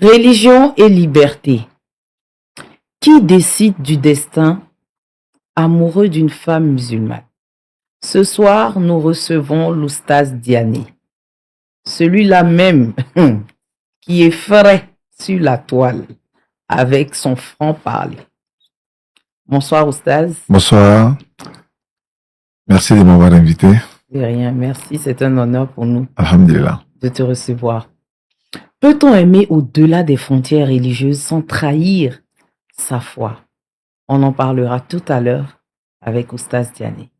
Religion et liberté. Qui décide du destin amoureux d'une femme musulmane? Ce soir, nous recevons l'oustaz Diané. Celui-là même qui est frais sur la toile avec son franc-parler. Bonsoir oustaz. Bonsoir. Merci de m'avoir invité. De rien, merci. C'est un honneur pour nous Alhamdulillah. de te recevoir. Peut-on aimer au-delà des frontières religieuses sans trahir sa foi? On en parlera tout à l'heure avec oustaz Diané.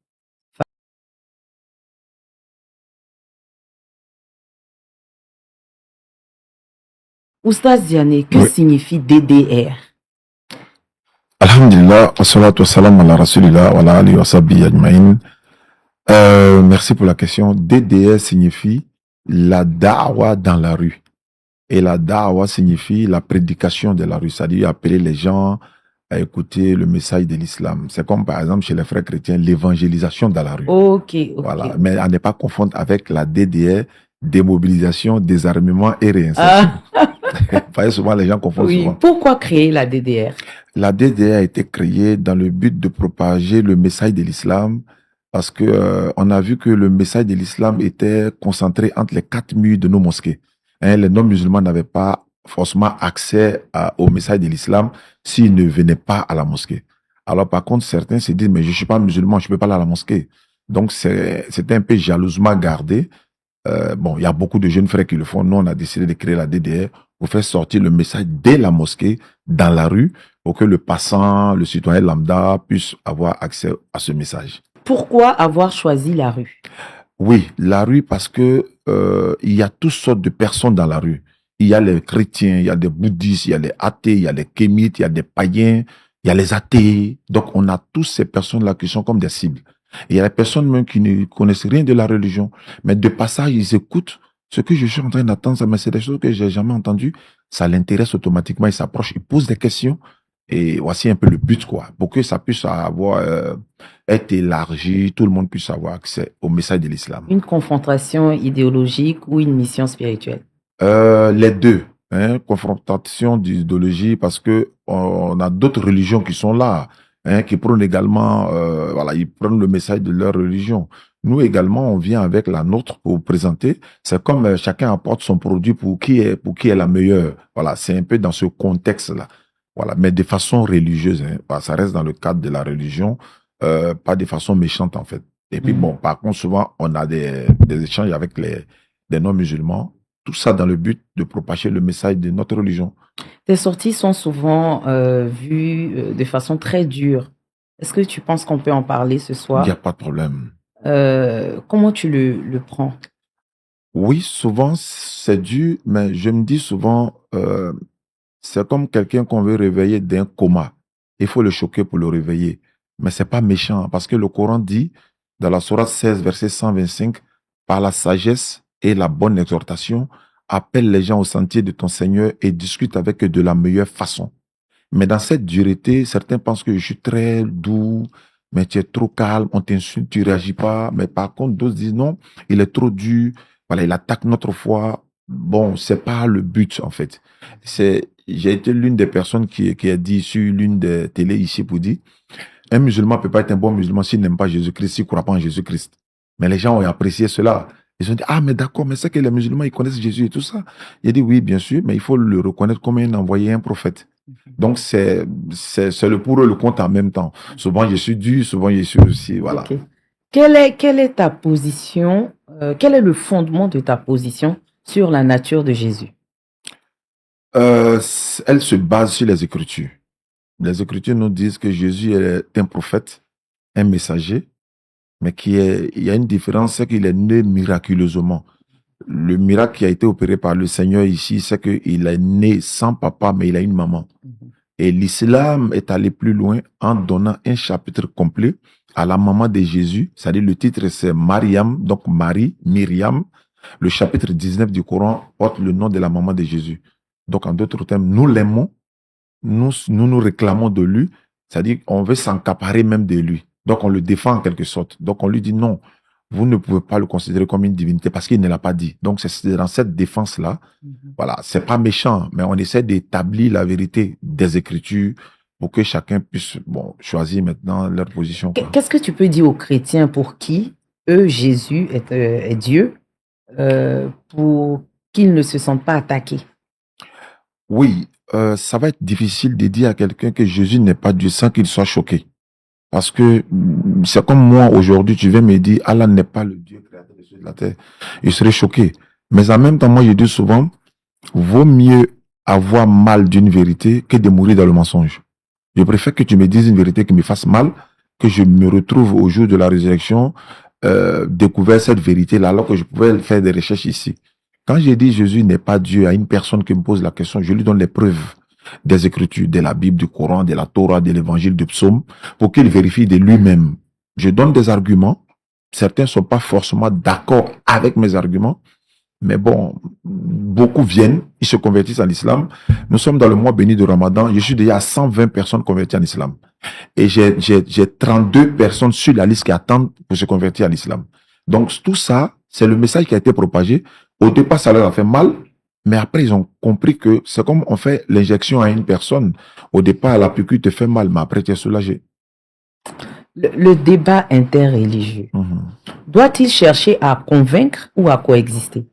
Oustaz Diané, que signifie DDR? Alhamdulillah, wa salatu wa salam ala rasulillah wa ala alihi wa sahbihi ajma'in. Merci pour la question. DDR signifie la da'wa dans la rue. Et la da'wa signifie la prédication de la rue, c'est-à-dire appeler les gens à écouter le message de l'islam. C'est comme par exemple chez les frères chrétiens, l'évangélisation dans la rue. Ok. Voilà. Mais à ne pas confondre avec la DDR, démobilisation, désarmement et réinsertion. Vous voyez, souvent les gens confondent souvent. Pourquoi créer la DDR? La DDR a été créée dans le but de propager le message de l'islam parce que on a vu que le message de l'islam était concentré entre les 4 murs de nos mosquées. Les non-musulmans n'avaient pas forcément accès au message de l'islam s'ils ne venaient pas à la mosquée. Alors par contre, certains se disent, mais je suis pas musulman, je peux pas aller à la mosquée. Donc c'était un peu jalousement gardé. Bon, il y a beaucoup de jeunes frères qui le font. Nous, on a décidé de créer la DDR pour faire sortir le message dès la mosquée, dans la rue, pour que le passant, le citoyen lambda puisse avoir accès à ce message. Pourquoi avoir choisi la rue? Oui, la rue parce que il y a toutes sortes de personnes dans la rue. Il y a les chrétiens, il y a des bouddhistes, il y a les athées, il y a les kémites, il y a des païens, il y a les athées. Donc, on a tous ces personnes-là qui sont comme des cibles. Et il y a les personnes même qui ne connaissent rien de la religion, mais de passage, ils écoutent ce que je suis en train d'entendre, mais c'est des choses que j'ai jamais entendues. Ça l'intéresse automatiquement, il s'approche, il pose des questions. Et voici un peu le but, quoi, pour que ça puisse avoir, être élargi, tout le monde puisse avoir accès au message de l'islam. Une confrontation idéologique ou une mission spirituelle? Les deux. Confrontation d'idéologie parce que on a d'autres religions qui sont là, qui prennent également, voilà, ils prennent le message de leur religion. Nous également, on vient avec la nôtre pour présenter. C'est comme chacun apporte son produit pour qui est la meilleure. Voilà, c'est un peu dans ce contexte-là. Voilà, mais de façon religieuse. Voilà, ça reste dans le cadre de la religion, pas de façon méchante en fait. Et puis bon, par contre, souvent, on a des échanges avec des non-musulmans. Tout ça dans le but de propager le message de notre religion. Tes sorties sont souvent vues de façon très dure. Est-ce que tu penses qu'on peut en parler ce soir? Il n'y a pas de problème. Comment tu le prends? Oui, souvent c'est dur, mais je me dis souvent, c'est comme quelqu'un qu'on veut réveiller d'un coma. Il faut le choquer pour le réveiller. Mais c'est pas méchant, parce que le Coran dit, dans la sourate 16, verset 125, par la sagesse et la bonne exhortation, appelle les gens au sentier de ton Seigneur et discute avec eux de la meilleure façon. Mais dans cette dureté, certains pensent que je suis très doux, mais tu es trop calme, on t'insulte, tu réagis pas. Mais par contre, d'autres disent non, il est trop dur, voilà, il attaque notre foi. Bon, c'est pas le but, en fait. J'ai été l'une des personnes qui a dit sur l'une des télés ici pour dire, un musulman peut pas être un bon musulman s'il n'aime pas Jésus-Christ, s'il ne croit pas en Jésus-Christ. Mais les gens ont apprécié cela. Ils ont dit, ah, mais d'accord, mais c'est que les musulmans, ils connaissent Jésus et tout ça. Il a dit, oui, bien sûr, mais il faut le reconnaître comme un envoyé, un prophète. Donc, c'est le pour eux le compte en même temps. Souvent, je suis dur, souvent, je suis aussi, voilà. Okay. Quelle est ta position, quel est le fondement de ta position sur la nature de Jésus? Elle se base sur les Écritures. Les Écritures nous disent que Jésus est un prophète, un messager, mais il y a une différence, c'est qu'il est né miraculeusement. Le miracle qui a été opéré par le Seigneur ici, c'est qu'il est né sans papa, mais il a une maman. Et l'islam est allé plus loin en donnant un chapitre complet à la maman de Jésus. C'est-à-dire le titre c'est Mariam, donc Marie, Myriam. Le chapitre 19 du Coran porte le nom de la maman de Jésus. Donc en d'autres termes, nous l'aimons, nous réclamons de lui. C'est-à-dire qu'on veut s'encaparer même de lui. Donc on le défend en quelque sorte. Donc on lui dit non, vous ne pouvez pas le considérer comme une divinité parce qu'il ne l'a pas dit. Donc, c'est dans cette défense-là. Voilà, c'est pas méchant, mais on essaie d'établir la vérité des Écritures pour que chacun puisse, choisir maintenant leur position, quoi. Qu'est-ce que tu peux dire aux chrétiens pour qui, Jésus est Dieu, pour qu'ils ne se sentent pas attaqués? Oui, ça va être difficile de dire à quelqu'un que Jésus n'est pas Dieu sans qu'il soit choqué. Parce que c'est comme moi aujourd'hui, tu viens me dire Allah n'est pas le Dieu créateur des cieux et de la terre. Je serais choqué. Mais en même temps, moi je dis souvent, vaut mieux avoir mal d'une vérité que de mourir dans le mensonge. Je préfère que tu me dises une vérité qui me fasse mal, que je me retrouve au jour de la résurrection, découvert cette vérité-là, alors que je pouvais faire des recherches ici. Quand j'ai dit Jésus n'est pas Dieu à une personne qui me pose la question, je lui donne les preuves des Écritures, de la Bible, du Coran, de la Torah, de l'Évangile, du Psaume, pour qu'il vérifie de lui-même. Je donne des arguments. Certains ne sont pas forcément d'accord avec mes arguments, mais bon, beaucoup viennent, ils se convertissent en l'islam. Nous sommes dans le mois béni de Ramadan. Je suis déjà à 120 personnes converties en islam. Et j'ai 32 personnes sur la liste qui attendent pour se convertir à l'islam. Donc tout ça, c'est le message qui a été propagé. Au départ, ça leur a fait mal, mais après, ils ont compris que c'est comme on fait l'injection à une personne. Au départ, la piqûre te fait mal, mais après, tu es soulagé. Le débat interreligieux, doit-il chercher à convaincre ou à coexister?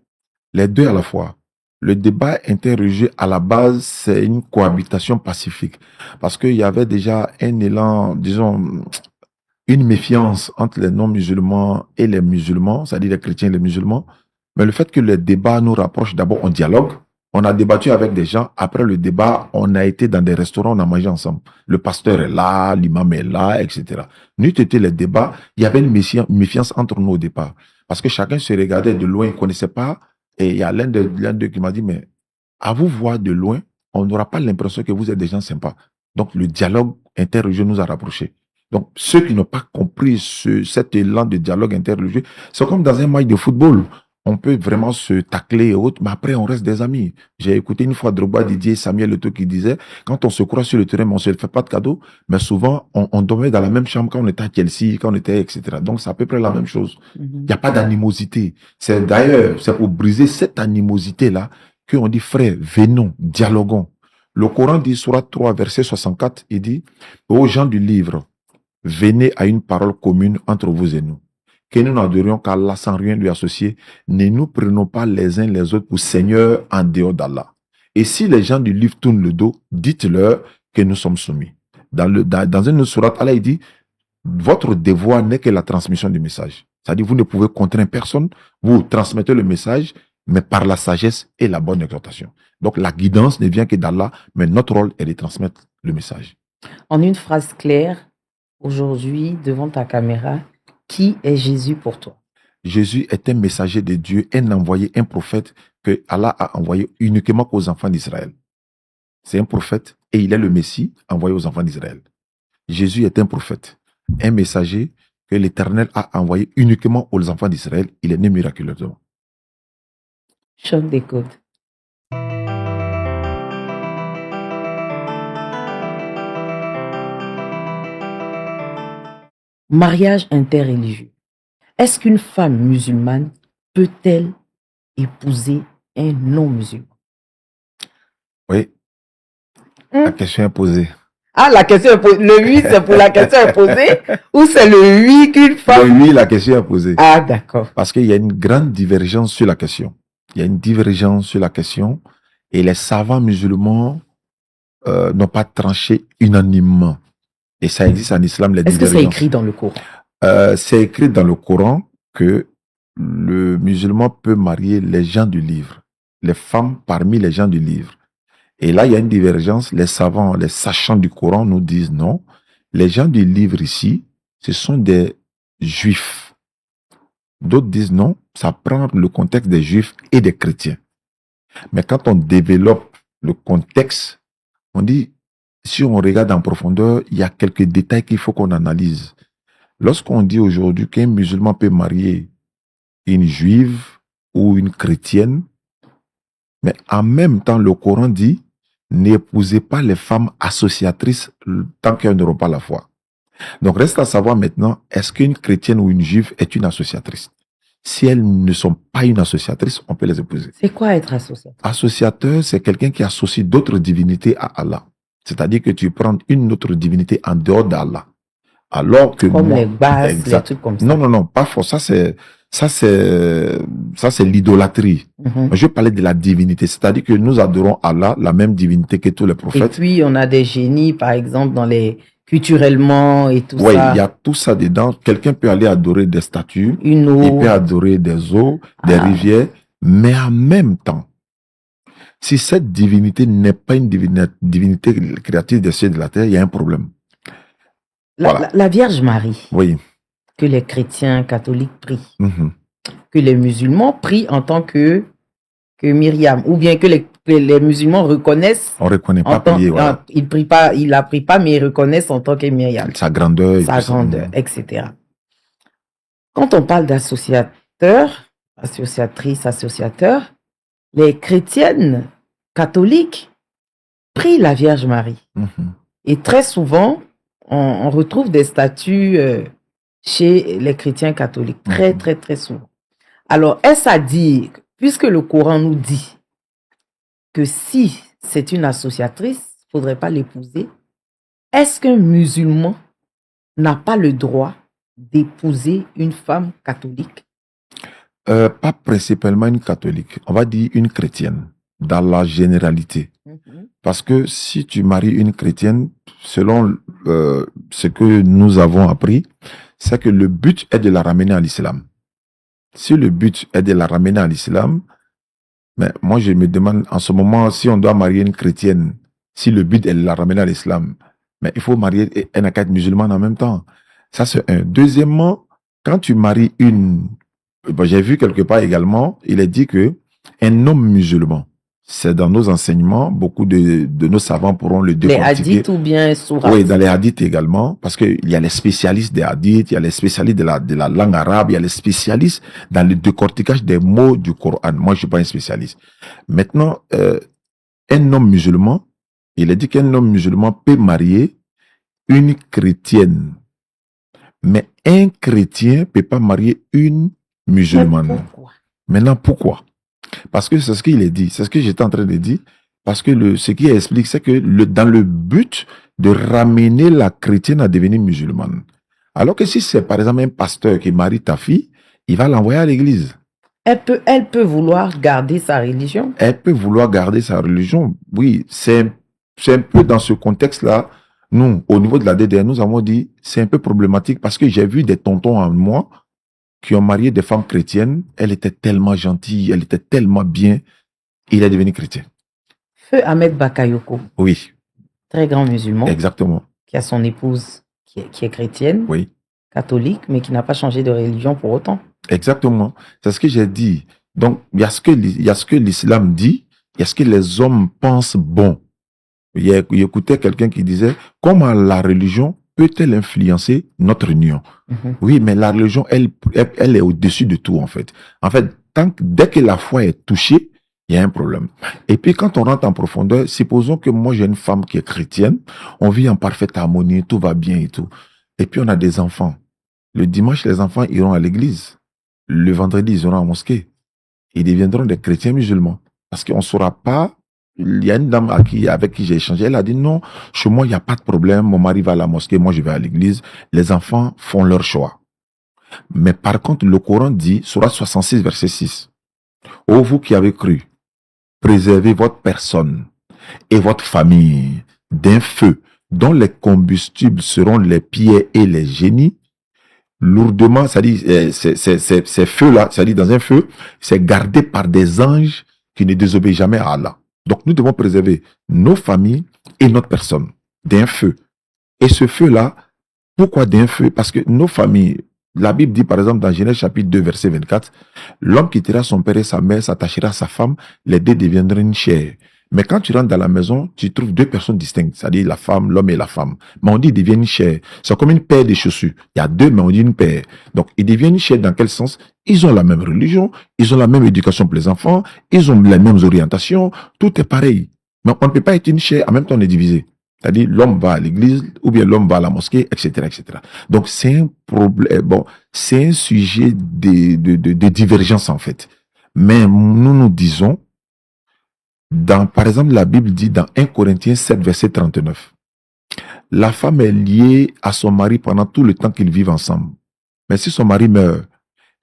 Les deux à la fois. Le débat interreligieux, à la base, c'est une cohabitation pacifique. Parce qu'il y avait déjà un élan, disons, une méfiance entre les non-musulmans et les musulmans, c'est-à-dire les chrétiens et les musulmans. Mais le fait que le débat nous rapproche, d'abord, on dialogue. On a débattu avec des gens. Après le débat, on a été dans des restaurants, on a mangé ensemble. Le pasteur est là, l'imam est là, etc. N'eût été les débats, il y avait une méfiance entre nous au départ. Parce que chacun se regardait de loin, il ne connaissait pas. Et il y a l'un d'eux qui m'a dit, mais à vous voir de loin, on n'aura pas l'impression que vous êtes des gens sympas. Donc le dialogue interreligieux nous a rapprochés. Donc ceux qui n'ont pas compris cet élan de dialogue interreligieux, c'est comme dans un match de football. On peut vraiment se tacler et autres, mais après, on reste des amis. J'ai écouté une fois Drogba, Didier, Samuel Eto'o qui disait, quand on se croise sur le terrain, mais on ne se fait pas de cadeaux, mais souvent, on dormait dans la même chambre quand on était à Chelsea, quand on était, etc. Donc, c'est à peu près la même chose. Il n'y a pas d'animosité. C'est d'ailleurs, c'est pour briser cette animosité-là qu'on dit, frère, venons, dialoguons. Le Coran dit, Sourate 3, verset 64, il dit, aux gens du livre, venez à une parole commune entre vous et nous. Que nous n'adorions qu'Allah sans rien lui associer, ne nous prenons pas les uns les autres pour seigneurs en dehors d'Allah. Et si les gens du livre tournent le dos, dites-leur que nous sommes soumis. Dans une autre sourate, Allah dit, votre devoir n'est que la transmission du message. C'est-à-dire, vous ne pouvez contraindre personne, vous transmettez le message, mais par la sagesse et la bonne exhortation. Donc, la guidance ne vient que d'Allah, mais notre rôle est de transmettre le message. En une phrase claire, aujourd'hui, devant ta caméra, qui est Jésus pour toi? Jésus est un messager de Dieu, un envoyé, un prophète que Allah a envoyé uniquement aux enfants d'Israël. C'est un prophète et il est le Messie envoyé aux enfants d'Israël. Jésus est un prophète, un messager que l'Éternel a envoyé uniquement aux enfants d'Israël. Il est né miraculeusement. Choc d'écoute. Mariage interreligieux. Est-ce qu'une femme musulmane peut-elle épouser un non-musulman? Oui, la question est posée. Ah, la question est posée. Le oui, c'est pour la question est posée ou c'est le oui qu'une femme... Oui, la question est posée. Ah, d'accord. Parce qu'il y a une grande divergence sur la question. Il y a une divergence sur la question et les savants musulmans n'ont pas tranché unanimement. Et ça existe en islam, les divergences. Est-ce que c'est écrit dans le Coran? C'est écrit dans le Coran que le musulman peut marier les gens du livre, les femmes parmi les gens du livre. Et là, il y a une divergence. Les savants, les sachants du Coran nous disent non. Les gens du livre ici, ce sont des juifs. D'autres disent non, ça prend le contexte des juifs et des chrétiens. Mais quand on développe le contexte, on dit, si on regarde en profondeur, il y a quelques détails qu'il faut qu'on analyse. Lorsqu'on dit aujourd'hui qu'un musulman peut marier une juive ou une chrétienne, mais en même temps, le Coran dit, n'épousez pas les femmes associatrices tant qu'elles n'auront pas la foi. Donc, reste à savoir maintenant, est-ce qu'une chrétienne ou une juive est une associatrice? Si elles ne sont pas une associatrice, on peut les épouser. C'est quoi être associateur? Associateur, c'est quelqu'un qui associe d'autres divinités à Allah. C'est-à-dire que tu prends une autre divinité en dehors d'Allah. Alors que Comme moi, les bases, les exact. trucs comme ça. Non, non, non, pas faux. Ça, c'est l'idolâtrie. Mhm. Je parlais de la divinité. C'est-à-dire que nous adorons Allah, la même divinité que tous les Et prophètes. puis, on a des génies, par exemple, dans les culturellement et tout Oui, ça. il y a tout ça dedans. Quelqu'un peut aller adorer des statues, Une il eau. peut adorer des eaux, des Ah. rivières, mais en même temps, si cette divinité n'est pas une divinité créatrice des cieux et de la terre, il y a un problème. Voilà. La Vierge Marie, Oui. que les chrétiens catholiques prient, Mhm. que les musulmans prient en tant que Myriam, ou bien que les musulmans reconnaissent On ne reconnaît en pas tant, prier, voilà. il la prie pas, mais ils reconnaissent en tant que Myriam, Sa grandeur. et sa tout ça. grandeur, etc. Quand on parle d'associateurs, associatrices, associateurs, les chrétiennes catholiques prient la Vierge Marie. Mhm. Et très souvent, on retrouve des statues chez les chrétiens catholiques. Très, Mhm. très, très souvent. Alors, est-ce à dire, puisque le Coran nous dit que si c'est une associatrice, il ne faudrait pas l'épouser, est-ce qu'un musulman n'a pas le droit d'épouser une femme catholique? Pas principalement une catholique, on va dire une chrétienne, dans la généralité. Mhm. Parce que si tu maries une chrétienne, selon ce que nous avons appris, c'est que le but est de la ramener à l'islam. Si le but est de la ramener à l'islam, mais moi je me demande en ce moment si on doit marier une chrétienne, si le but est de la ramener à l'islam, mais il faut marier un à quatre musulmans en même temps. Ça c'est un. Deuxièmement, quand tu maries une, j'ai vu quelque part également, il est dit que un homme musulman, c'est dans nos enseignements, beaucoup de nos savants pourront le Les décortiquer. hadiths ou bien sourates? Oui, dans les hadiths également, parce qu'il y a les spécialistes des hadiths, il y a les spécialistes de la langue arabe, il y a les spécialistes dans le décortiquage des mots du Coran. Moi, je suis pas un spécialiste. Maintenant, un homme musulman, il est dit qu'un homme musulman peut marier une chrétienne, mais un chrétien peut pas marier une musulmane. Mais pourquoi? Maintenant, pourquoi? Parce que c'est ce qu'il est dit, c'est ce que j'étais en train de dire, parce que ce qui explique, c'est que dans le but de ramener la chrétienne à devenir musulmane. Alors que si c'est par exemple un pasteur qui marie ta fille, il va l'envoyer à l'église. Elle peut vouloir garder sa religion. Elle peut vouloir garder sa religion. Oui, c'est un peu dans ce contexte-là. Nous, au niveau de la DDR, nous avons dit, c'est un peu problématique parce que j'ai vu des tontons en moi qui ont marié des femmes chrétiennes. Elle était tellement gentille, elle était tellement bien. Il est devenu chrétien. Feu Ahmed Bakayoko, Oui, très grand musulman, exactement. qui a son épouse qui est chrétienne, Oui, catholique, mais qui n'a pas changé de religion pour autant. exactement. C'est ce que j'ai dit. Donc, il y a ce que l'islam dit, il y a ce que les hommes pensent bon. J'écoutais quelqu'un qui disait, comment la religion peut-elle influencer notre union? Mhm. Oui, mais la religion, elle est au-dessus de tout, en fait. En fait, dès que la foi est touchée, il y a un problème. Et puis, quand on rentre en profondeur, supposons que moi, j'ai une femme qui est chrétienne, on vit en parfaite harmonie, tout va bien et tout. Et puis, on a des enfants. Le dimanche, les enfants iront à l'église. Le vendredi, ils iront à la mosquée. Ils deviendront des chrétiens musulmans. Parce qu'on ne saura pas. Il y a une dame avec qui j'ai échangé, elle a dit non, chez moi, il n'y a pas de problème, mon mari va à la mosquée, moi je vais à l'église, les enfants font leur choix. Mais par contre, le Coran dit, Sourate 66, verset 6, ô vous qui avez cru, préservez votre personne et votre famille d'un feu dont les combustibles seront les pierres et les génies, lourdement, c'est-à-dire, ces feux-là, c'est-à-dire dans un feu, c'est gardé par des anges qui ne désobéissent jamais à Allah. Donc, nous devons préserver nos familles et notre personne d'un feu. Et ce feu-là, pourquoi d'un feu? Parce que nos familles, la Bible dit par exemple dans Genèse chapitre 2, verset 24, l'homme quittera son père et sa mère, s'attachera à sa femme, les deux deviendront une chair. Mais quand tu rentres dans la maison, tu trouves deux personnes distinctes, c'est-à-dire la femme, l'homme et la femme. Mais on dit ils deviennent une chair. C'est comme une paire de chaussures. Il y a deux, mais on dit une paire. Donc, ils deviennent une chair dans quel sens? Ils ont la même religion, ils ont la même éducation pour les enfants, ils ont les mêmes orientations, tout est pareil. Mais on ne peut pas être une chair, en même temps on est divisé. C'est-à-dire, l'homme va à l'église, ou bien l'homme va à la mosquée, etc., etc. Donc, c'est un problème, bon, c'est un sujet de divergence, en fait. Mais nous disons, par exemple, la Bible dit dans 1 Corinthiens 7, verset 39, la femme est liée à son mari pendant tout le temps qu'ils vivent ensemble. Mais si son mari meurt,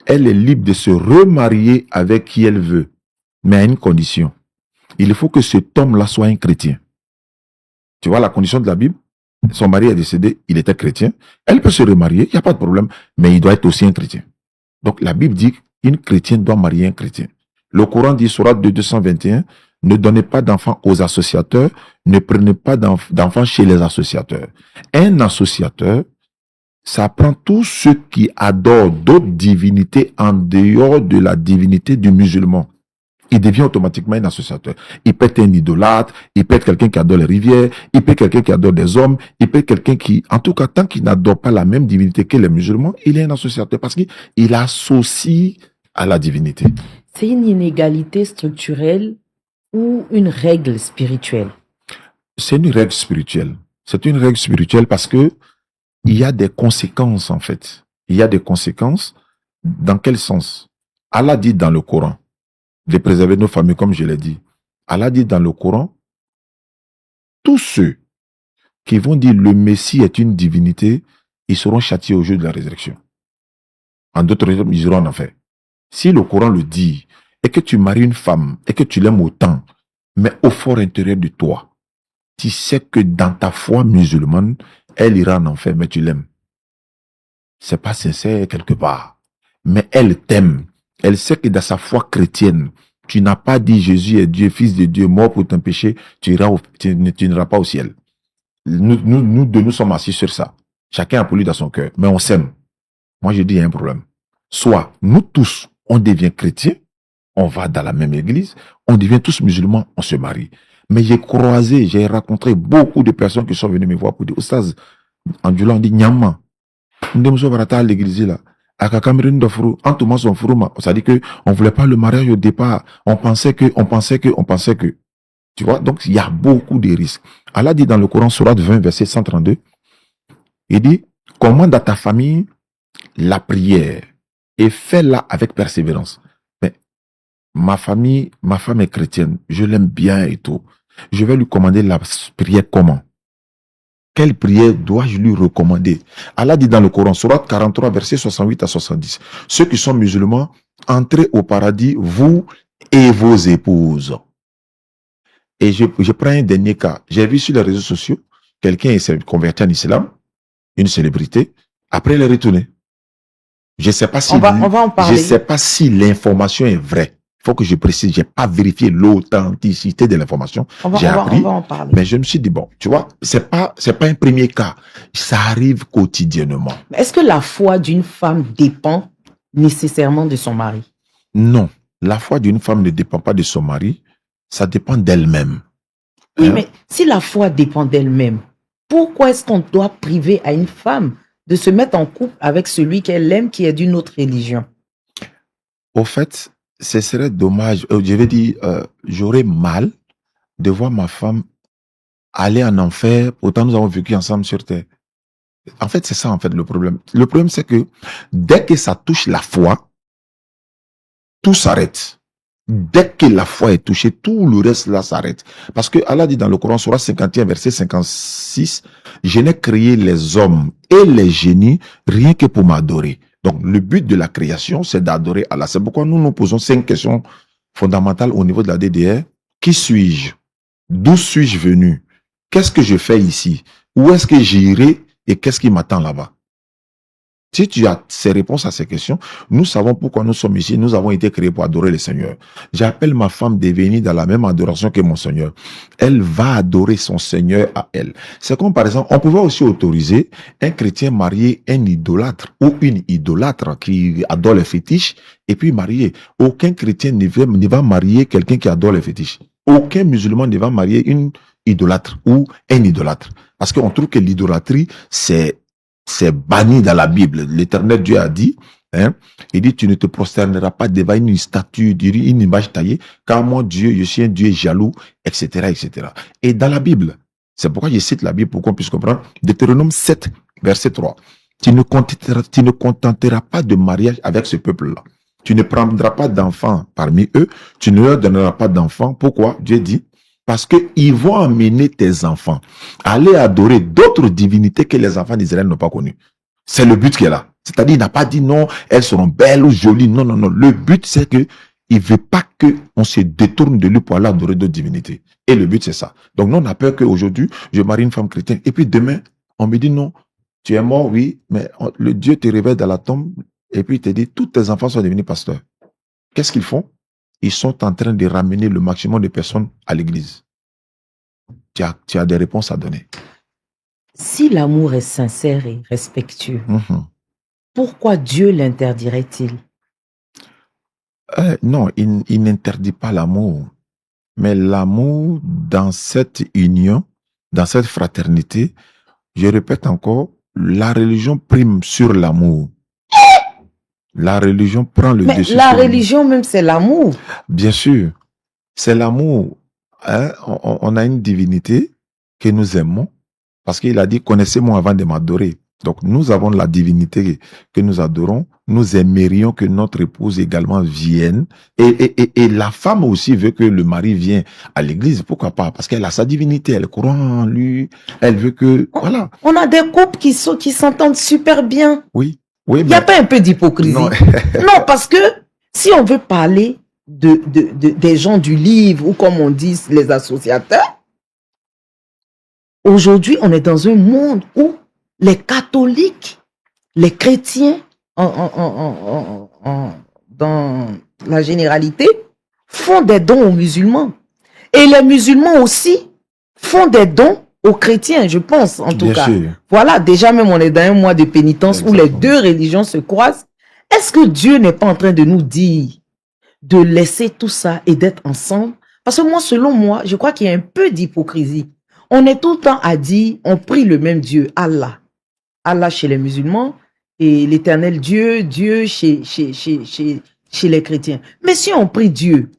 elle est libre de se remarier avec qui elle veut, mais à une condition. Il faut que cet homme-là soit un chrétien. Tu vois la condition de la Bible? Son mari est décédé, il était chrétien. Elle peut se remarier, il n'y a pas de problème, mais il doit être aussi un chrétien. Donc la Bible dit qu'une chrétienne doit marier un chrétien. Le Coran dit, Sourate 221, ne donnez pas d'enfants aux associateurs, ne prenez pas d'enfants chez les associateurs. Un associateur, ça prend tous ceux qui adorent d'autres divinités en dehors de la divinité du musulman. Il devient automatiquement un associateur. Il peut être un idolâtre, il peut être quelqu'un qui adore les rivières, il peut être quelqu'un qui adore des hommes, il peut être quelqu'un qui, en tout cas, tant qu'il n'adore pas la même divinité que les musulmans, il est un associateur parce qu'il associe à la divinité. C'est une inégalité structurelle ou une règle spirituelle? C'est une règle spirituelle. C'est une règle spirituelle parce que il y a des conséquences, en fait. Il y a des conséquences. Dans quel sens? Allah dit dans le Coran, de préserver nos familles, comme je l'ai dit. Allah dit dans le Coran, tous ceux qui vont dire le Messie est une divinité, ils seront châtiés au jour de la résurrection. En d'autres termes, ils iront en enfer. Si le Coran le dit, et que tu maries une femme, et que tu l'aimes autant, mais au fort intérieur de toi, tu sais que dans ta foi musulmane, elle ira en enfer, mais tu l'aimes. C'est pas sincère quelque part. Mais elle t'aime. Elle sait que dans sa foi chrétienne, tu n'as pas dit Jésus est Dieu, fils de Dieu, mort pour ton péché, tu n'iras pas au ciel. Nous deux, nous sommes assis sur ça. Chacun a poli dans son cœur, mais on s'aime. Moi, je dis, il y a un problème. Soit nous tous, on devient chrétiens, on va dans la même église, on devient tous musulmans, on se marie. Mais j'ai rencontré beaucoup de personnes qui sont venues me voir pour dire, Oustaz, en Djoula, on dit, Nyama, on va à l'église là. C'est-à-dire que on voulait pas le mariage au départ. On pensait que. Tu vois, donc il y a beaucoup de risques. Allah dit dans le Coran, Sourate 20, verset 132, il dit, commande à ta famille la prière et fais-la avec persévérance. Mais ma femme est chrétienne, je l'aime bien et tout. Je vais lui commander la prière comment? Quelle prière dois-je lui recommander? Allah dit dans le Coran, Sourate 43, versets 68 à 70. Ceux qui sont musulmans, entrez au paradis, vous et vos épouses. Et je prends un dernier cas. J'ai vu sur les réseaux sociaux, quelqu'un s'est converti en islam, une célébrité, après il est retourné. Je ne sais pas si, on va en parler. Je sais pas si l'information est vraie. Il faut que je précise, j'ai pas vérifié l'authenticité de l'information. J'ai appris, on va en parler. mais je me suis dit, bon, tu vois, c'est pas un premier cas. Ça arrive quotidiennement. Est-ce que la foi d'une femme dépend nécessairement de son mari? Non. La foi d'une femme ne dépend pas de son mari. Ça dépend d'elle-même. Oui, mais si la foi dépend d'elle-même, pourquoi est-ce qu'on doit priver à une femme de se mettre en couple avec celui qu'elle aime qui est d'une autre religion? Au fait, ce serait dommage, je vais dire, j'aurais mal de voir ma femme aller en enfer, pourtant nous avons vécu ensemble sur terre. En fait, c'est ça en fait le problème. Le problème, c'est que dès que ça touche la foi, tout s'arrête. Dès que la foi est touchée, tout le reste là s'arrête. Parce que Allah dit dans le Coran, Sourate 51, verset 56, je n'ai créé les hommes et les génies rien que pour m'adorer. Donc, le but de la création, c'est d'adorer Allah. C'est pourquoi nous nous posons 5 questions fondamentales au niveau de la DDR. Qui suis-je? D'où suis-je venu? Qu'est-ce que je fais ici? Où est-ce que j'irai? Et qu'est-ce qui m'attend là-bas? Si tu as ces réponses à ces questions, nous savons pourquoi nous sommes ici. Nous avons été créés pour adorer le Seigneur. J'appelle ma femme de venir dans la même adoration que mon Seigneur. Elle va adorer son Seigneur à elle. C'est comme par exemple, on pouvait aussi autoriser un chrétien marier un idolâtre ou une idolâtre qui adore les fétiches et puis marier. Aucun chrétien ne va marier quelqu'un qui adore les fétiches. Aucun musulman ne va marier une idolâtre ou un idolâtre. Parce qu'on trouve que l'idolâtrie, c'est banni dans la Bible. L'Éternel Dieu a dit, il dit, tu ne te prosterneras pas devant une statue, une image taillée, car moi, Dieu, je suis un Dieu jaloux, etc., etc. Et dans la Bible, C'est pourquoi je cite la Bible pour qu'on puisse comprendre. Deutéronome 7, verset 3. Tu ne contenteras pas de mariage avec ce peuple-là. Tu ne prendras pas d'enfants parmi eux. Tu ne leur donneras pas d'enfants. Pourquoi? Dieu dit, parce qu'ils vont amener tes enfants à aller adorer d'autres divinités que les enfants d'Israël n'ont pas connues. C'est le but qui est là. C'est-à-dire, il n'a pas dit non, elles seront belles ou jolies. Non, non, non. Le but, c'est que il veut pas qu'on se détourne de lui pour aller adorer d'autres divinités. Et le but, c'est ça. Donc, nous, on a peur qu'aujourd'hui, je marie une femme chrétienne. Et puis demain, on me dit non, tu es mort, oui, mais le Dieu te réveille dans la tombe et puis il te dit, tous tes enfants sont devenus pasteurs. Qu'est-ce qu'ils font? Ils sont en train de ramener le maximum de personnes à l'église. Tu as des réponses à donner. Si l'amour est sincère et respectueux, pourquoi Dieu l'interdirait-il? Non, il n'interdit pas l'amour. Mais l'amour dans cette union, dans cette fraternité, je répète encore, la religion prime sur l'amour. La religion prend le dessus. Mais la religion même, c'est l'amour. Bien sûr, c'est l'amour. Hein? On a une divinité que nous aimons parce qu'il a dit, connaissez-moi avant de m'adorer. Donc, nous avons la divinité que nous adorons. Nous aimerions que notre épouse également vienne. Et la femme aussi veut que le mari vienne à l'église. Pourquoi pas? Parce qu'elle a sa divinité. Elle croit en lui. Elle veut que, voilà. On a des couples qui s'entendent super bien. Oui. Oui, il n'y a pas un peu d'hypocrisie. Non. Non, parce que si on veut parler des gens du livre, ou comme on dit, les associateurs, aujourd'hui, on est dans un monde où les catholiques, les chrétiens, dans la généralité, font des dons aux musulmans. Et les musulmans aussi font des dons aux chrétiens, je pense, en tout cas. Voilà, déjà même on est dans un mois de pénitence où les deux religions se croisent. Est-ce que Dieu n'est pas en train de nous dire de laisser tout ça et d'être ensemble? Parce que moi, selon moi, je crois qu'il y a un peu d'hypocrisie. On est tout le temps à dire, on prie le même Dieu, Allah. Allah chez les musulmans et l'éternel Dieu, Dieu chez les chrétiens. Mais si on prie Dieu,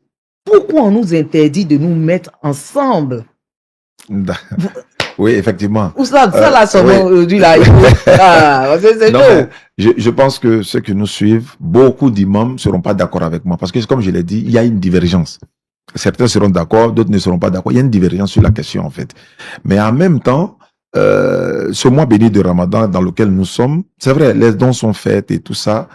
pourquoi on nous interdit de nous mettre ensemble? Oui, effectivement. Où ça là, aujourd'hui, là. Je pense que ceux qui nous suivent, beaucoup d'imams ne seront pas d'accord avec moi. Parce que, comme je l'ai dit, il y a une divergence. Certains seront d'accord, d'autres ne seront pas d'accord. Il y a une divergence sur la question, en fait. Mais en même temps, ce mois béni de Ramadan dans lequel nous sommes, c'est vrai, les dons sont faits et tout ça.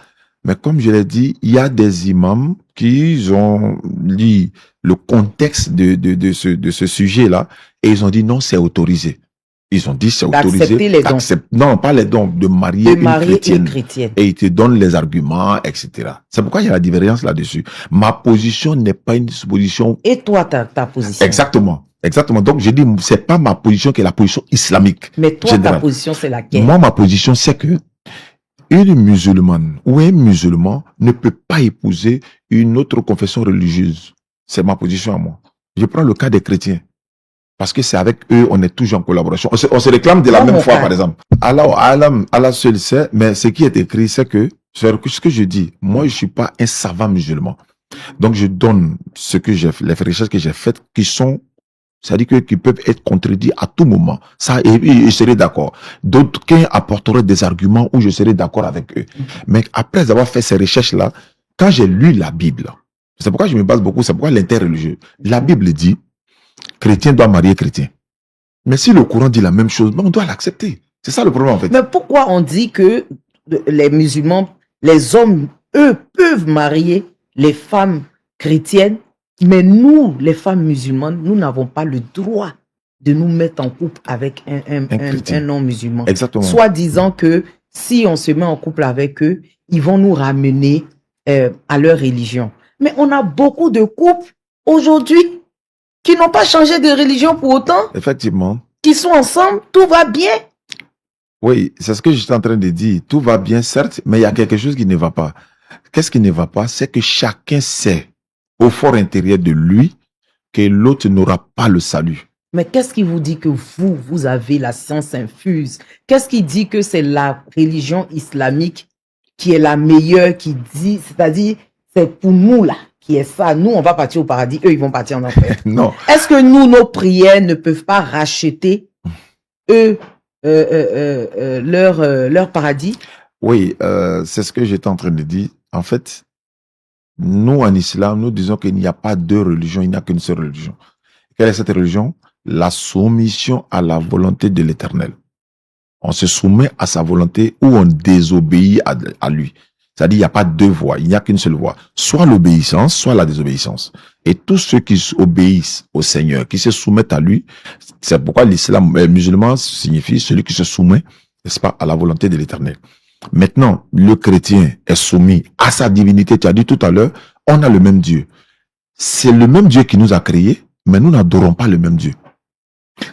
Mais comme je l'ai dit, il y a des imams qui ont lu le contexte de ce sujet-là et ils ont dit non, c'est autorisé. Ils ont dit c'est autorisé. D'accepter les dons. Non, pas les dons, de marier une chrétienne. Et ils te donnent les arguments, etc. C'est pourquoi il y a la divergence là-dessus. Ma position n'est pas une position... Et toi, ta position? Exactement. Exactement. Donc, je dis, c'est pas ma position qui est la position islamique. Mais toi, ta position, c'est laquelle? Moi, ma position, c'est que une musulmane ou un musulman ne peut pas épouser une autre confession religieuse. C'est ma position à moi. Je prends le cas des chrétiens. Parce que c'est avec eux, on est toujours en collaboration. On se réclame de la même foi, par exemple. Allah seul sait, mais ce qui est écrit, c'est que, ce que je dis, moi, je suis pas un savant musulman. Donc, je donne les recherches que j'ai faites qui sont, c'est-à-dire qui peuvent être contredits à tout moment. Ça, et je serai d'accord. D'autres apporteraient des arguments où je serai d'accord avec eux. Mais après avoir fait ces recherches-là, quand j'ai lu la Bible, c'est pourquoi je me base beaucoup, c'est pourquoi l'interreligieux. La Bible dit, chrétien doit marier chrétien. Mais si le Coran dit la même chose, on doit l'accepter. C'est ça le problème, en fait. Mais pourquoi on dit que les musulmans, les hommes, eux, peuvent marier les femmes chrétiennes, mais nous, les femmes musulmanes, nous n'avons pas le droit de nous mettre en couple avec un non-musulman. Exactement. Soit disant que si on se met en couple avec eux, ils vont nous ramener à leur religion. Mais on a beaucoup de couples aujourd'hui qui n'ont pas changé de religion pour autant. Effectivement. Qui sont ensemble, tout va bien. Oui, c'est ce que je suis en train de dire. Tout va bien, certes, mais il y a quelque chose qui ne va pas. Qu'est-ce qui ne va pas? C'est que chacun sait, au fort intérieur de lui, que l'autre n'aura pas le salut. Mais qu'est-ce qui vous dit que vous avez la science infuse? Qu'est-ce qui dit que c'est la religion islamique qui est la meilleure, qui dit, c'est-à-dire, c'est pour nous là, qui est ça. Nous, on va partir au paradis, eux, ils vont partir en enfer. Non. Est-ce que nous, nos prières ne peuvent pas racheter eux, leur paradis? Oui, c'est ce que j'étais en train de dire. En fait, nous, en islam, nous disons qu'il n'y a pas deux religions, il n'y a qu'une seule religion. Quelle est cette religion? La soumission à la volonté de l'Éternel. On se soumet à sa volonté ou on désobéit à lui. C'est-à-dire, il n'y a pas deux voies, il n'y a qu'une seule voie. Soit l'obéissance, soit la désobéissance. Et tous ceux qui obéissent au Seigneur, qui se soumettent à lui, c'est pourquoi l'islam musulman signifie celui qui se soumet, n'est-ce pas, à la volonté de l'Éternel. Maintenant, le chrétien est soumis à sa divinité. Tu as dit tout à l'heure, on a le même Dieu. C'est le même Dieu qui nous a créés, mais nous n'adorons pas le même Dieu.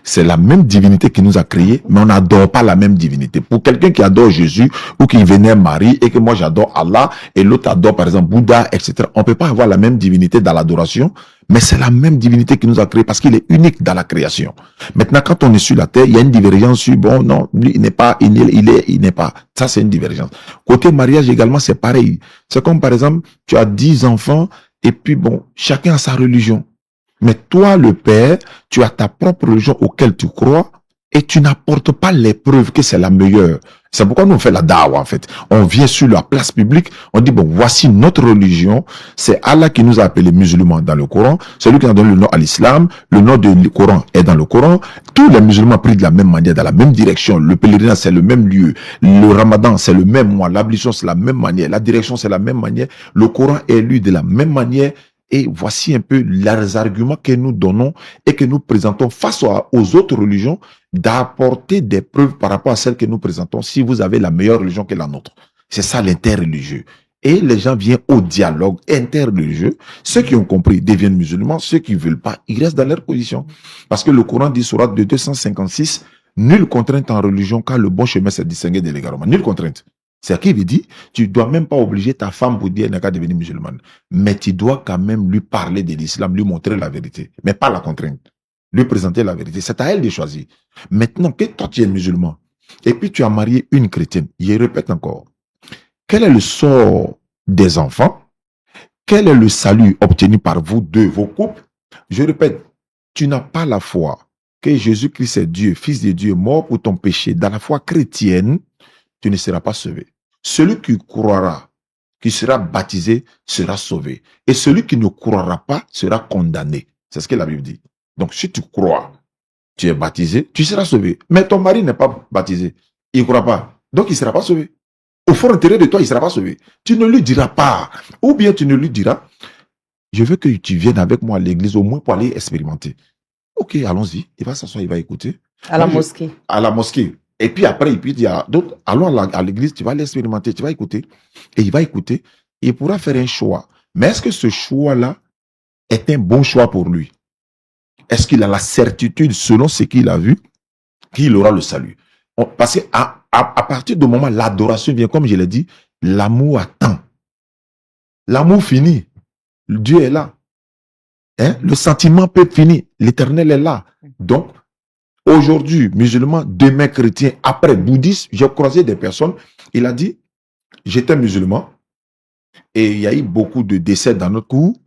C'est la même divinité qui nous a créés, mais on n'adore pas la même divinité. Pour quelqu'un qui adore Jésus ou qui vénère Marie et que moi j'adore Allah et l'autre adore par exemple Bouddha, etc. On ne peut pas avoir la même divinité dans l'adoration, mais c'est la même divinité qui nous a créés parce qu'il est unique dans la création. Maintenant, quand on est sur la terre, il y a une divergence sur, bon, non, lui, il n'est pas, il n'est pas. Ça, c'est une divergence. Côté mariage également, c'est pareil. C'est comme par exemple, tu as 10 enfants et puis bon, chacun a sa religion. Mais toi, le père, tu as ta propre religion auquel tu crois et tu n'apportes pas les preuves que c'est la meilleure. C'est pourquoi nous on fait la dawa en fait. On vient sur la place publique, on dit bon, voici notre religion. C'est Allah qui nous a appelés musulmans dans le Coran. C'est lui qui a donné le nom à l'islam. Le nom du Coran est dans le Coran. Tous les musulmans prient de la même manière, dans la même direction. Le pèlerinage, c'est le même lieu. Le ramadan, c'est le même mois. L'ablution, c'est la même manière. La direction, c'est la même manière. Le Coran est lu de la même manière. Et voici un peu les arguments que nous donnons et que nous présentons face aux autres religions, d'apporter des preuves par rapport à celles que nous présentons si vous avez la meilleure religion que la nôtre. C'est ça l'interreligieux. Et les gens viennent au dialogue interreligieux. Ceux qui ont compris deviennent musulmans. Ceux qui ne veulent pas, ils restent dans leur position. Parce que le Coran dit, sourate de 256, nulle contrainte en religion car le bon chemin c'est distingué de l'égarement. Nulle contrainte. C'est qui veut dire, tu dois même pas obliger ta femme pour dire qu'elle n'a qu'à devenir musulmane. Mais tu dois quand même lui parler de l'islam, lui montrer la vérité. Mais pas la contrainte. Lui présenter la vérité. C'est à elle de choisir. Maintenant que toi tu es musulman, et puis tu as marié une chrétienne, je répète encore, quel est le sort des enfants? Quel est le salut obtenu par vous deux, vos couples? Je répète, tu n'as pas la foi que Jésus-Christ est Dieu, Fils de Dieu, mort pour ton péché. Dans la foi chrétienne, tu ne seras pas sauvé. Celui qui croira, qui sera baptisé, sera sauvé. Et celui qui ne croira pas sera condamné. C'est ce que la Bible dit. Donc, si tu crois, tu es baptisé, tu seras sauvé. Mais ton mari n'est pas baptisé. Il ne croit pas. Donc, il ne sera pas sauvé. Au fond intérieur de toi, il ne sera pas sauvé. Tu ne lui diras pas. Ou bien tu ne lui diras, je veux que tu viennes avec moi à l'église au moins pour aller expérimenter. Ok, allons-y. Il va s'asseoir, il va écouter. À la mosquée. À la mosquée. Et puis après, il y a d'autres, allons à l'église, tu vas l'expérimenter, tu vas écouter. Et il va écouter. Il pourra faire un choix. Mais est-ce que ce choix-là est un bon choix pour lui? Est-ce qu'il a la certitude, selon ce qu'il a vu, qu'il aura le salut? Parce qu'à partir du moment où l'adoration vient, comme je l'ai dit, l'amour attend. L'amour finit. Dieu est là. Hein? Le sentiment peut finir. L'Éternel est là. Donc, aujourd'hui, musulman, demain chrétien, après bouddhiste, j'ai croisé des personnes, il a dit, j'étais musulman, et il y a eu beaucoup de décès dans notre cours,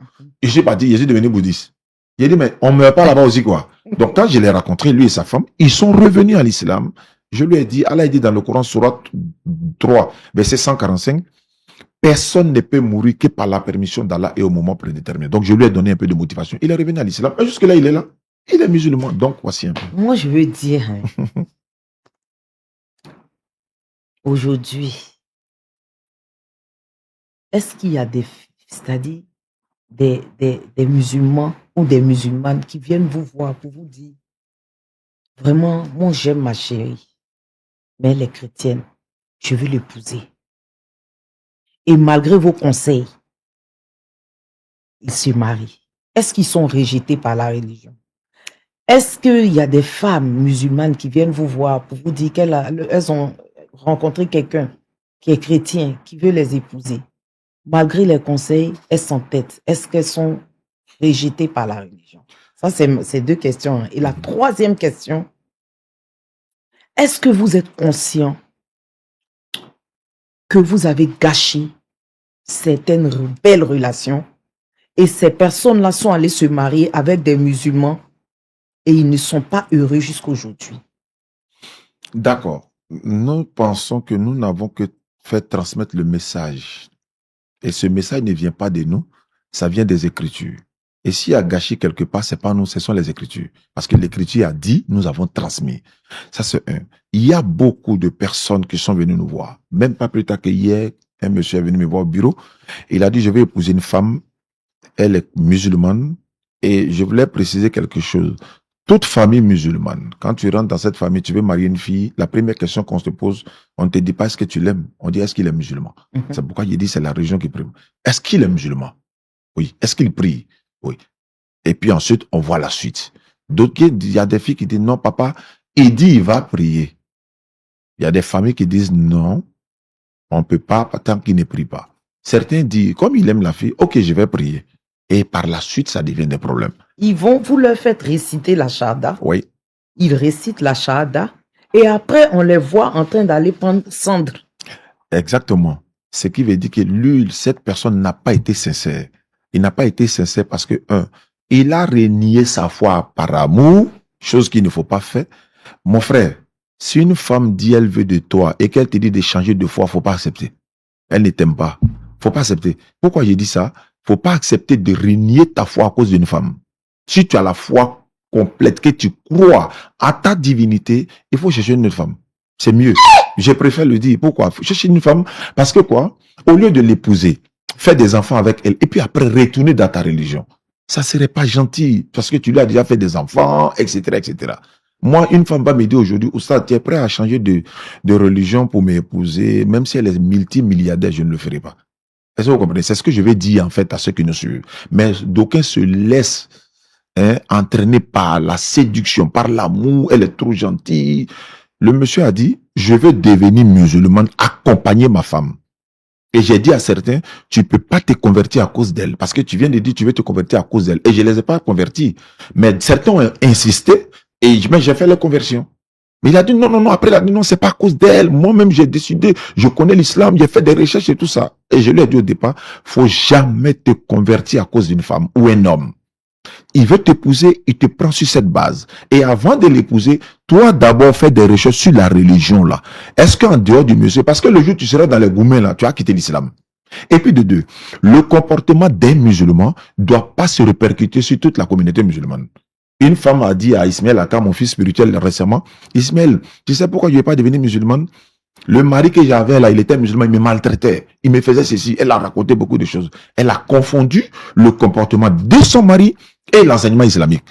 et je n'ai pas dit, je suis devenu bouddhiste. Il a dit, mais on ne meurt pas là-bas aussi, quoi. Donc, quand je l'ai rencontré, lui et sa femme, ils sont revenus à l'islam. Je lui ai dit, Allah dit dans le Coran, Sourate 3, verset 145, personne ne peut mourir que par la permission d'Allah et au moment prédéterminé. Donc, je lui ai donné un peu de motivation. Il est revenu à l'islam. Et jusque-là, il est là. Il est musulman. Donc, voici un peu. Moi, je veux dire, aujourd'hui, est-ce qu'il y a c'est-à-dire des musulmans ou des musulmanes qui viennent vous voir pour vous dire, vraiment, moi, j'aime ma chérie, mais elle est chrétienne, je veux l'épouser. Et malgré vos conseils, ils se marient. Est-ce qu'ils sont rejetés par la religion? Est-ce qu'il y a des femmes musulmanes qui viennent vous voir pour vous dire qu'elles ont rencontré quelqu'un qui est chrétien, qui veut les épouser? Malgré les conseils, elles s'entêtent. Est-ce qu'elles sont rejetées par la religion? Ça, c'est deux questions. Et la troisième question, est-ce que vous êtes conscient que vous avez gâché certaines belles relations et ces personnes-là sont allées se marier avec des musulmans et ils ne sont pas heureux jusqu'à aujourd'hui? D'accord. Nous pensons que nous n'avons que fait transmettre le message. Et ce message ne vient pas de nous, ça vient des Écritures. Et s'il y a gâché quelque part, c'est pas nous, ce sont les Écritures. Parce que l'Écriture a dit, nous avons transmis. Ça, c'est un. Il y a beaucoup de personnes qui sont venues nous voir. Même pas plus tard que hier, un monsieur est venu me voir au bureau. Il a dit, je vais épouser une femme, elle est musulmane, et je voulais préciser quelque chose. Toute famille musulmane, quand tu rentres dans cette famille, tu veux marier une fille, la première question qu'on se pose, on ne te dit pas est-ce que tu l'aimes, on dit est-ce qu'il est musulman. C'est pourquoi il dit c'est la religion qui prime. Est-ce qu'il est musulman? Oui. Est-ce qu'il prie? Oui. Et puis ensuite, on voit la suite. D'autres, il y a des filles qui disent non, papa, il dit il va prier. Il y a des familles qui disent non, on ne peut pas tant qu'il ne prie pas. Certains disent, comme il aime la fille, ok, je vais prier. Et par la suite, ça devient des problèmes. Vous leur faites réciter la Shahada. Oui. Ils récitent la Shahada. Et après, on les voit en train d'aller prendre cendre. Exactement. Ce qui veut dire que lui, cette personne n'a pas été sincère. Il n'a pas été sincère parce que, il a renié sa foi par amour, chose qu'il ne faut pas faire. Mon frère, si une femme dit elle veut de toi et qu'elle te dit de changer de foi, faut pas accepter. Elle ne t'aime pas. Faut pas accepter. Pourquoi j'ai dit ça? Faut pas accepter de renier ta foi à cause d'une femme. Si tu as la foi complète, que tu crois à ta divinité, il faut chercher une autre femme. C'est mieux. Je préfère le dire. Pourquoi? Faut chercher une femme parce que quoi? Au lieu de l'épouser, faire des enfants avec elle et puis après retourner dans ta religion. Ça serait pas gentil parce que tu lui as déjà fait des enfants, etc., etc. Moi, une femme va me dire aujourd'hui, Oustad, tu es prêt à changer de religion pour m'épouser, même si elle est multimilliardaire, je ne le ferai pas. Est-ce que vous comprenez? C'est ce que je vais dire en fait à ceux qui nous suivent. Mais d'aucuns se laissent entraîner par la séduction, par l'amour, elle est trop gentille. Le monsieur a dit, je veux devenir musulman, accompagner ma femme. Et j'ai dit à certains, tu peux pas te convertir à cause d'elle, parce que tu viens de dire, tu veux te convertir à cause d'elle. Et je les ai pas convertis. Mais certains ont insisté, et j'ai fait la conversion. Mais il a dit, non, non, non, après il a dit, non, c'est pas à cause d'elle. Moi-même, j'ai décidé, je connais l'islam, j'ai fait des recherches et tout ça. Et je lui ai dit au départ, faut jamais te convertir à cause d'une femme ou un homme. Il veut t'épouser, il te prend sur cette base. Et avant de l'épouser, toi d'abord fais des recherches sur la religion là. Est-ce qu'en dehors du monsieur, parce que le jour où tu seras dans les gourmets là, tu as quitté l'islam. Et puis de deux, le comportement d'un musulman doit pas se répercuter sur toute la communauté musulmane. Une femme a dit à Ismaël Aka, mon fils spirituel récemment, Ismaël, tu sais pourquoi je ne vais pas devenir musulmane? Le mari que j'avais là, il était musulman, il me maltraitait, il me faisait ceci, elle a raconté beaucoup de choses. Elle a confondu le comportement de son mari et l'enseignement islamique.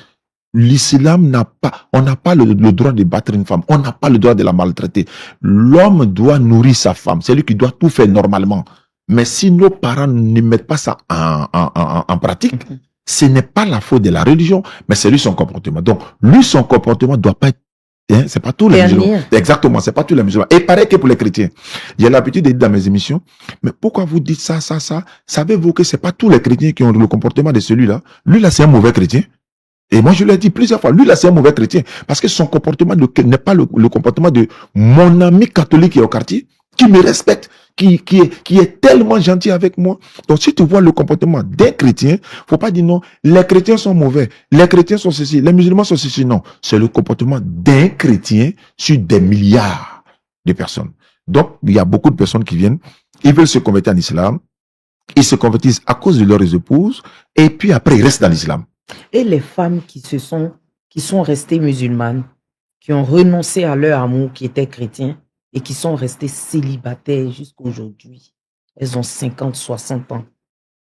L'islam n'a pas, on n'a pas le droit de battre une femme, on n'a pas le droit de la maltraiter. L'homme doit nourrir sa femme, c'est lui qui doit tout faire normalement. Mais si nos parents ne mettent pas ça en pratique, ce n'est pas la faute de la religion, mais c'est lui son comportement. Donc, lui, son comportement doit pas être, c'est pas tous les musulmans. Exactement, c'est pas tous les musulmans. Et pareil que pour les chrétiens. J'ai l'habitude de dire dans mes émissions, mais pourquoi vous dites ça? Savez-vous que c'est pas tous les chrétiens qui ont le comportement de celui-là? Lui, là, c'est un mauvais chrétien. Et moi, je l'ai dit plusieurs fois, lui, là, c'est un mauvais chrétien. Parce que son comportement n'est pas le comportement de mon ami catholique qui est au quartier, qui me respecte, qui est tellement gentil avec moi. Donc, si tu vois le comportement d'un chrétien, faut pas dire non, les chrétiens sont mauvais, les chrétiens sont ceci, les musulmans sont ceci. Non, c'est le comportement d'un chrétien sur des milliards de personnes. Donc, il y a beaucoup de personnes qui viennent, ils veulent se convertir en islam, ils se convertissent à cause de leurs épouses, et puis après, ils restent dans l'islam. Et les femmes qui sont restées musulmanes, qui ont renoncé à leur amour, qui étaient chrétiens, et qui sont restées célibataires jusqu'à aujourd'hui. Elles ont 50, 60 ans.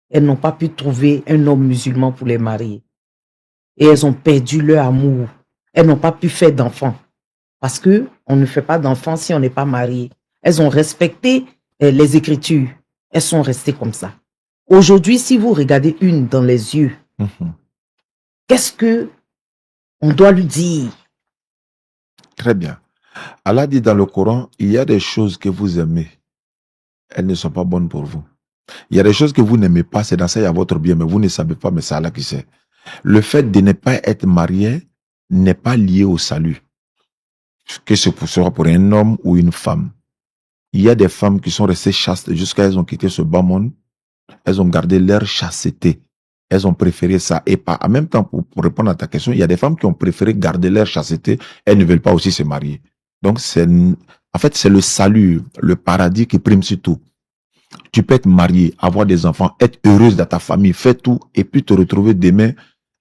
Elles n'ont pas pu trouver un homme musulman pour les marier. Et elles ont perdu leur amour. Elles n'ont pas pu faire d'enfants. Parce que on ne fait pas d'enfants si on n'est pas marié. Elles ont respecté les Écritures. Elles sont restées comme ça. Aujourd'hui, si vous regardez une dans les yeux, qu'est-ce que on doit lui dire? Très bien. Allah dit dans le Coran, il y a des choses que vous aimez. Elles ne sont pas bonnes pour vous. Il y a des choses que vous n'aimez pas, c'est dans ça il y a votre bien, mais vous ne savez pas, mais c'est Allah qui sait. Le fait de ne pas être marié n'est pas lié au salut. Que ce soit pour un homme ou une femme. Il y a des femmes qui sont restées chastes jusqu'à elles ont quitté ce bas monde. Elles ont gardé leur chasteté. Elles ont préféré ça. Et pas, en même temps, pour répondre à ta question, il y a des femmes qui ont préféré garder leur chasteté. Elles ne veulent pas aussi se marier. Donc, en fait, c'est le salut, le paradis qui prime sur tout. Tu peux être marié, avoir des enfants, être heureuse dans ta famille, faire tout, et puis te retrouver demain,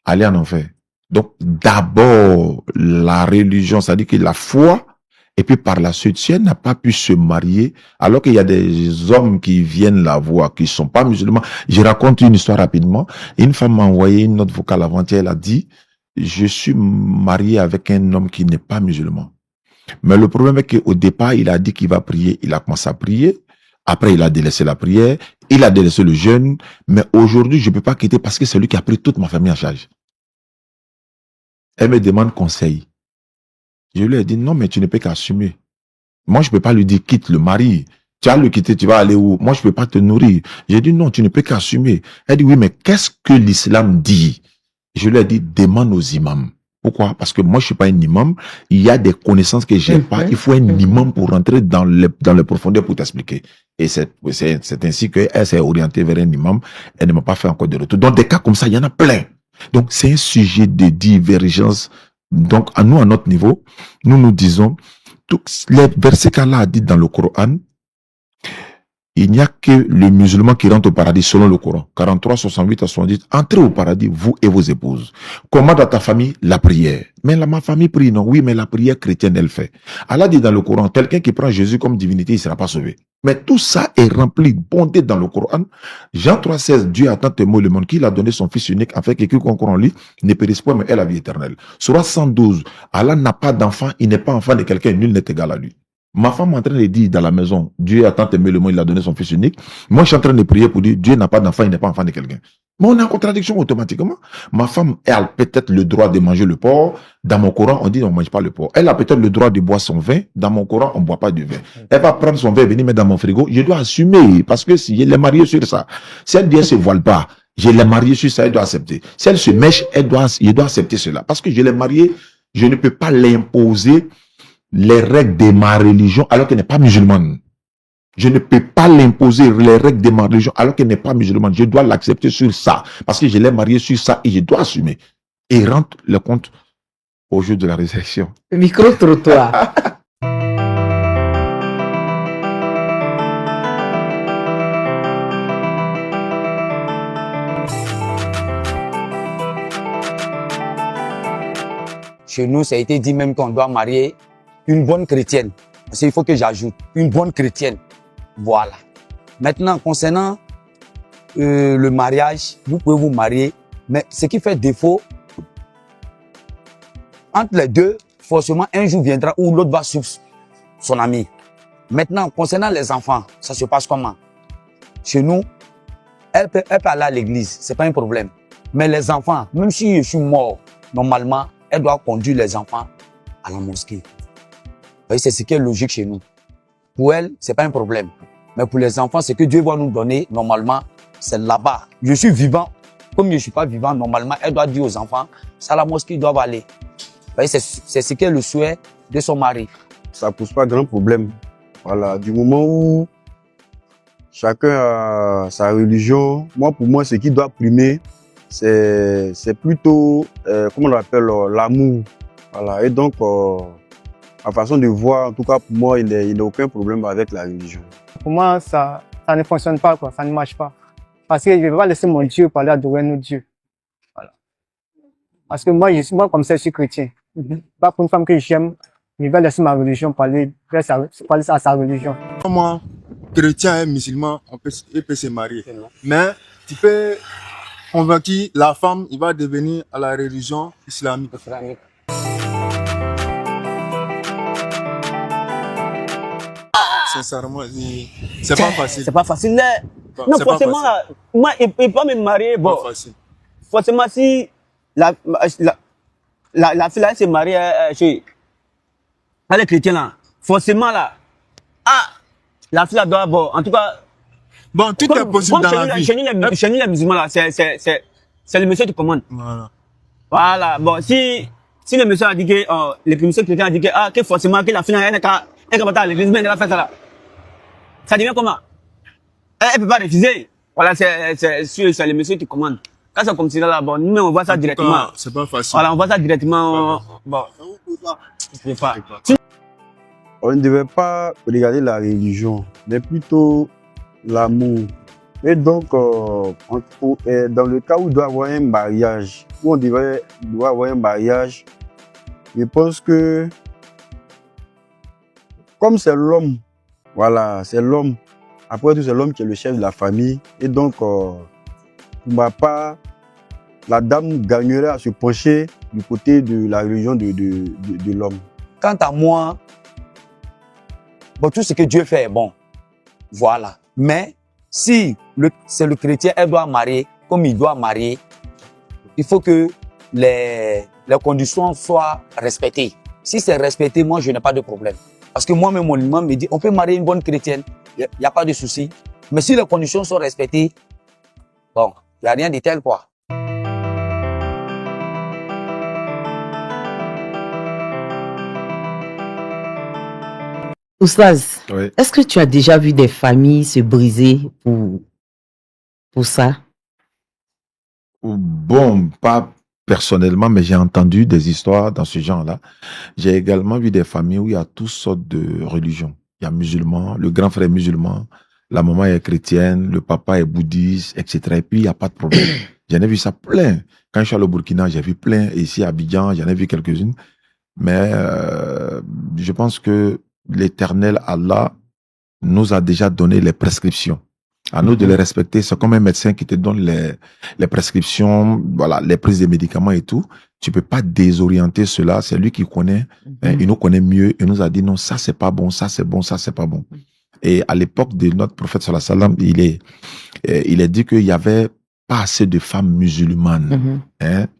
aller en enfer. Donc, d'abord, la religion, c'est-à-dire que la foi, et puis par la suite, si elle n'a pas pu se marier, alors qu'il y a des hommes qui viennent la voir, qui sont pas musulmans. Je raconte une histoire rapidement. Une femme m'a envoyé une note vocale avant-hier, elle a dit, je suis marié avec un homme qui n'est pas musulman. Mais le problème est qu'au départ, il a dit qu'il va prier. Il a commencé à prier. Après, il a délaissé la prière. Il a délaissé le jeûne. Mais aujourd'hui, je ne peux pas quitter parce que c'est lui qui a pris toute ma famille en charge. Elle me demande conseil. Je lui ai dit, non, mais tu ne peux qu'assumer. Moi, je ne peux pas lui dire, quitte le mari. Tu vas le quitter, tu vas aller où? Moi, je ne peux pas te nourrir. J'ai dit, non, tu ne peux qu'assumer. Elle dit, oui, mais qu'est-ce que l'islam dit? Je lui ai dit, demande aux imams. Pourquoi? Parce que moi, je suis pas un imam. Il y a des connaissances que j'ai pas. Il faut un imam pour rentrer dans les profondeurs pour t'expliquer. Et c'est ainsi qu'elle s'est orientée vers un imam. Elle ne m'a pas fait encore de retour. Dans des cas comme ça, il y en a plein. Donc, c'est un sujet de divergence. Donc, à nous, à notre niveau, nous disons, tous les versets qu'Allah a dit dans le Coran, il n'y a que le musulman qui rentre au paradis selon le Coran. 43, 68 à 70. Entrez au paradis, vous et vos épouses. Comment dans ta famille? La prière. Mais ma famille prie, non? Oui, mais la prière chrétienne, elle fait. Allah dit dans le Coran, quelqu'un qui prend Jésus comme divinité, il ne sera pas sauvé. Mais tout ça est rempli, bondé dans le Coran. Jean 3, 16, Dieu a tant aimé le monde qu'il a donné son fils unique afin que quiconque croit en lui ne périsse pas, mais ait la vie éternelle. Surah 112, Allah n'a pas d'enfant, il n'est pas enfant de quelqu'un, nul n'est égal à lui. Ma femme est en train de dire dans la maison, Dieu a tant aimé le monde, il a donné son fils unique. Moi, je suis en train de prier pour dire, Dieu n'a pas d'enfant, il n'est pas enfant de quelqu'un. Mais on est en contradiction automatiquement. Ma femme, elle a peut-être le droit de manger le porc. Dans mon Coran, on dit, on ne mange pas le porc. Elle a peut-être le droit de boire son vin. Dans mon Coran, on ne boit pas de vin. Elle va prendre son vin et venir mettre dans mon frigo. Je dois assumer, parce que si elle est mariée sur ça, si elle dit, elle se voile pas, je l'ai mariée sur ça, elle doit accepter. Si elle se mèche, je dois accepter cela. Parce que je l'ai mariée, je ne peux pas l'imposer les règles de ma religion alors qu'elle n'est pas musulmane. Je ne peux pas l'imposer les règles de ma religion alors qu'elle n'est pas musulmane. Je dois l'accepter sur ça parce que je l'ai mariée sur ça et je dois assumer. Et rentre le compte au jeu de la résurrection. Micro-trottoir. Chez nous, ça a été dit même qu'on doit marier une bonne chrétienne. Parce qu'il faut que j'ajoute une bonne chrétienne. Voilà. Maintenant, concernant le mariage, vous pouvez vous marier, mais ce qui fait défaut, entre les deux, forcément, un jour viendra où l'autre va suivre son ami. Maintenant, concernant les enfants, ça se passe comment? Chez nous, elle peut aller à l'église, c'est pas un problème. Mais les enfants, même si je suis mort, normalement, elle doit conduire les enfants à la mosquée. C'est ce qui est logique chez nous. Pour elle, c'est pas un problème. Mais pour les enfants, ce que Dieu va nous donner, normalement, c'est là-bas. Je suis vivant. Comme je ne suis pas vivant, normalement, elle doit dire aux enfants, c'est à la mosquée qu'ils doivent aller. C'est ce qui est le souhait de son mari. Ça pose pas grand problème. Voilà. Du moment où chacun a sa religion, pour moi, ce qui doit primer, c'est plutôt, comment on l'appelle, l'amour. Voilà. Et donc, ma façon de voir, en tout cas pour moi, il n'y a aucun problème avec la religion. Pour moi, ça ne fonctionne pas, quoi. Ça ne marche pas. Parce que je ne vais pas laisser mon Dieu pour aller adorer notre Dieu. Voilà. Parce que moi, comme ça, je suis chrétien. Pas pour une femme que j'aime, je vais laisser ma religion pour aller à sa religion. Moi, chrétien et musulman, il peut se marier. Mais tu peux convaincre la femme, il va devenir à la religion islamique. Sincèrement, c'est pas facile. C'est pas facile. Non, forcément, moi, il peut pas me marier. Bon, forcément, si la fille là, s'est mariée chez elle est chrétienne là, forcément là, la fille là doit, bon, en tout cas, bon, tout est possible dans la vie. Chez nous, les musulmans là, c'est le monsieur qui commande. Voilà. Bon, si le monsieur a dit que, le monsieur chrétien a dit que forcément, que la fille là, elle est à l'église, mais elle va faire ça là. Ça devient comment? Elle peut pas refuser. Voilà, c'est le monsieur qui commande. Quand c'est comme ça là, bon, nous, on voit ça directement. C'est pas facile. Voilà, on voit ça directement. Bon. Je sais pas. on ne devait pas regarder la religion, mais plutôt l'amour. Et donc, dans le cas où il doit y avoir un mariage, doit avoir un mariage, je pense que comme c'est l'homme, voilà, c'est l'homme. Après tout, c'est l'homme qui est le chef de la famille. Et donc, pour ma part, la dame gagnerait à se pencher du côté de la religion de l'homme. Quant à moi, bon, tout ce que Dieu fait est bon. Voilà. Mais si c'est le chrétien, elle doit marier comme il doit marier, il faut que les conditions soient respectées. Si c'est respecté, moi, je n'ai pas de problème. Parce que moi-même, mon imam me dit, on peut marier une bonne chrétienne, il n'y a pas de souci. Mais si les conditions sont respectées, bon, il n'y a rien de tel, quoi. Oustaz, Oui. est-ce que tu as déjà vu des familles se briser pour ça? Bon, pas personnellement, mais j'ai entendu des histoires dans ce genre-là. J'ai également vu des familles où il y a toutes sortes de religions. Il y a musulmans, le grand frère est musulman, la maman est chrétienne, le papa est bouddhiste, etc. Et puis, il n'y a pas de problème. J'en ai vu ça plein. Quand je suis allé au Burkina, j'ai vu plein. Et ici, à Abidjan, j'en ai vu quelques-unes. Mais je pense que l'Éternel Allah nous a déjà donné les prescriptions. À nous de les respecter. C'est comme un médecin qui te donne les prescriptions, voilà, les prises de médicaments et tout. Tu peux pas désorienter cela. C'est lui qui connaît. Il nous connaît mieux. Il nous a dit non, ça c'est pas bon, ça c'est bon, ça c'est pas bon. Et à l'époque de notre prophète sallallahu alayhi wa sallam, il est dit qu'il y avait pas assez de femmes musulmanes,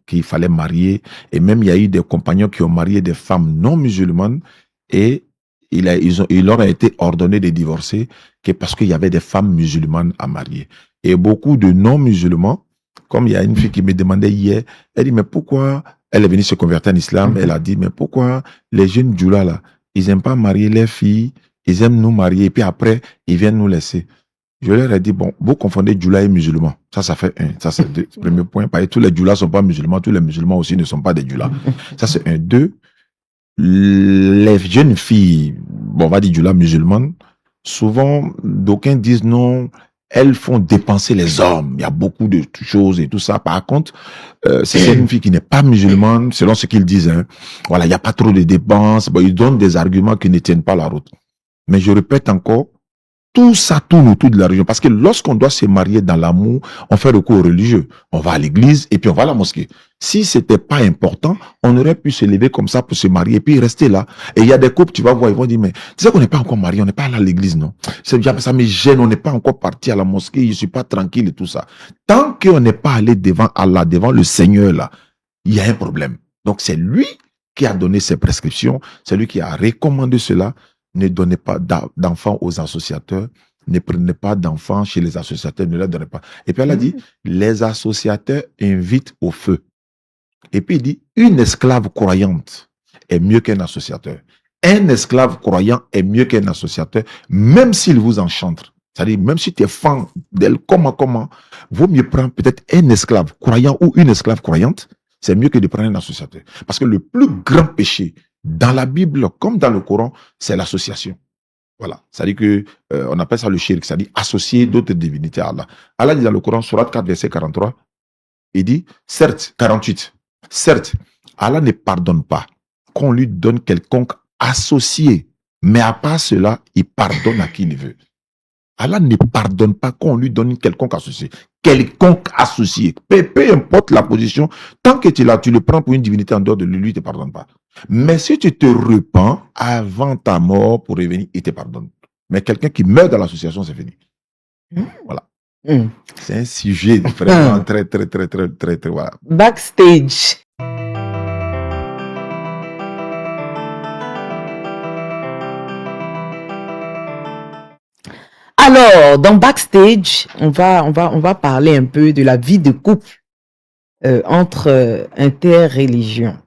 qu'il fallait marier. Et même il y a eu des compagnons qui ont marié des femmes non musulmanes et il leur a été ordonné de divorcer que parce qu'il y avait des femmes musulmanes à marier. Et beaucoup de non-musulmans, comme il y a une fille qui me demandait hier, elle dit, mais pourquoi, elle est venue se convertir en islam, elle a dit, mais pourquoi les jeunes djoulas là, ils n'aiment pas marier les filles, ils aiment nous marier, et puis après, ils viennent nous laisser. Je leur ai dit, bon, vous confondez djoula et musulman. Ça fait un. Ça, c'est le premier point. Parce que tous les djoulas ne sont pas musulmans, tous les musulmans aussi ne sont pas des djoulas. Ça, c'est un. Deux, les jeunes filles, bon, on va dire djoula musulmanes, souvent, d'aucuns disent non, elles font dépenser les hommes. Il y a beaucoup de choses et tout ça. Par contre, c'est une fille qui n'est pas musulmane, selon ce qu'ils disent, hein. Voilà, il n'y a pas trop de dépenses. Bon, ils donnent des arguments qui ne tiennent pas la route. Mais je répète encore, tout ça tourne autour de la religion. Parce que lorsqu'on doit se marier dans l'amour, on fait recours aux religieux. On va à l'église et puis on va à la mosquée. Si c'était pas important, on aurait pu se lever comme ça pour se marier et puis rester là. Et il y a des couples, tu vas voir, ils vont dire, mais tu sais qu'on n'est pas encore marié, on n'est pas allé à l'église, non? Ça me gêne, on n'est pas encore parti à la mosquée, je suis pas tranquille et tout ça. Tant qu'on n'est pas allé devant Allah, devant le Seigneur là, il y a un problème. Donc c'est lui qui a donné ses prescriptions, c'est lui qui a recommandé cela. Ne donnez pas d'enfants aux associateurs, ne prenez pas d'enfants chez les associateurs, ne leur donnez pas. Et puis elle a dit, les associateurs invitent au feu. Et puis il dit, une esclave croyante est mieux qu'un associateur. Un esclave croyant est mieux qu'un associateur, même s'il vous enchante. C'est-à-dire, même si tu es fan d'elle, comment, vaut mieux prendre peut-être un esclave croyant ou une esclave croyante, c'est mieux que de prendre un associateur. Parce que le plus grand péché, dans la Bible, comme dans le Coran, c'est l'association. Voilà. C'est-à-dire que, on appelle ça le shirk, c'est-à-dire associer d'autres divinités à Allah. Allah dit dans le Coran, Surat 4, verset 43, il dit, certes, 48, certes, Allah ne pardonne pas qu'on lui donne quelconque associé, mais à part cela, il pardonne à qui il veut. Allah ne pardonne pas qu'on lui donne quelconque associé. Quelconque associé. Peu importe la position, tant que tu le prends pour une divinité en dehors de lui, il ne te pardonne pas. Mais si tu te repens avant ta mort pour revenir, il te pardonne. Mais quelqu'un qui meurt dans l'association, c'est fini. Voilà. C'est un sujet vraiment très, voilà. Backstage. Alors, dans Backstage, on va parler un peu de la vie de couple entre interreligions.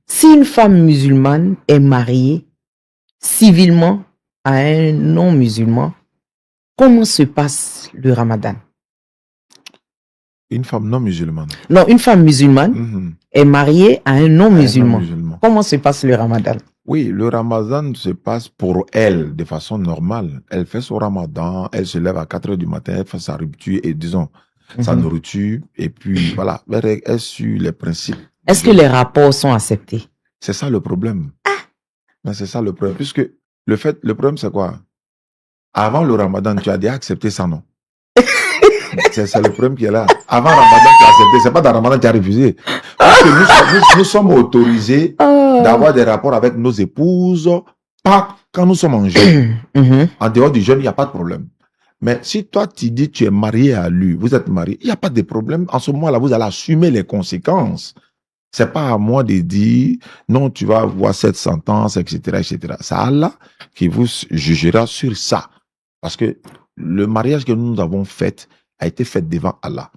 Si une femme musulmane est mariée civilement à un non-musulman, comment se passe le ramadan? Une femme non musulmane. Non, une femme musulmane est mariée à un non-musulman. Comment se passe le ramadan? Oui, le ramadan se passe pour elle de façon normale. Elle fait son ramadan, elle se lève à 4 heures du matin, elle fait sa rupture et disons, sa Mhm. nourriture, et puis voilà, elle suit les principes. Est-ce que les rapports sont acceptés? C'est ça le problème. Mais c'est ça le problème. Puisque le problème c'est quoi? Avant le ramadan, tu as déjà accepté ça, non? C'est le problème qui est là. Avant ramadan, tu as accepté. C'est pas dans ramadan que tu as refusé. Parce que nous sommes autorisés d'avoir des rapports avec nos épouses, pas quand nous sommes en jeûne. Mhm. En dehors du jeûne, il n'y a pas de problème. Mais si toi, tu dis tu es marié à lui, vous êtes marié, il n'y a pas de problème. En ce moment-là, vous allez assumer les conséquences. C'est pas à moi de dire, non, tu vas avoir cette sentence, etc., etc. C'est Allah qui vous jugera sur ça. Parce que le mariage que nous avons fait a été fait devant Allah.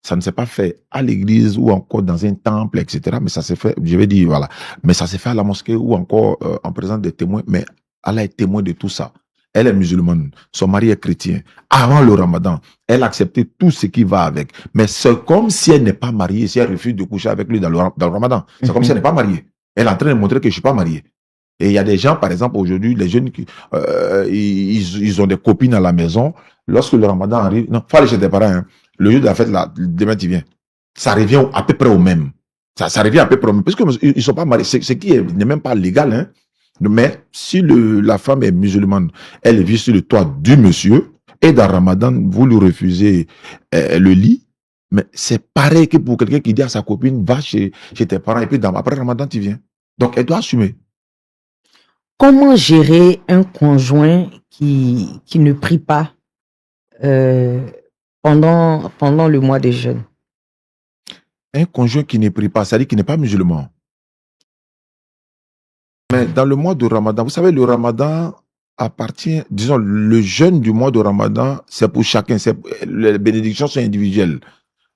Ça ne s'est pas fait à l'église ou encore dans un temple, etc. Mais ça s'est fait, je vais dire, voilà. Mais ça s'est fait à la mosquée ou encore en présence des témoins. Mais Allah est témoin de tout ça. Elle est musulmane, son mari est chrétien. Avant le ramadan, elle acceptait tout ce qui va avec. Mais c'est comme si elle n'est pas mariée, si elle refuse de coucher avec lui dans le ramadan. C'est comme si elle n'est pas mariée. Elle est en train de montrer que je ne suis pas mariée. Et il y a des gens, par exemple, aujourd'hui, les jeunes, ils ont des copines à la maison. Lorsque le ramadan arrive, non, faut aller chez tes parents. Hein. Le jour de la fête, là, demain, tu viens. Ça revient à peu près au même. Ça revient à peu près au même. Parce qu'ils ne sont pas mariés. Ce qui n'est même pas légal, hein. Mais si la femme est musulmane, elle vit sur le toit du monsieur, et dans Ramadan, vous lui refusez le lit, mais c'est pareil que pour quelqu'un qui dit à sa copine, va chez tes parents, et puis après Ramadan, tu viens. Donc, elle doit assumer. Comment gérer un conjoint qui ne prie pas pendant le mois des jeûnes? Un conjoint qui ne prie pas, c'est-à-dire qui n'est pas musulman. Mais dans le mois de Ramadan, vous savez, le Ramadan appartient, disons, le jeûne du mois de Ramadan, c'est pour chacun. Les bénédictions sont individuelles.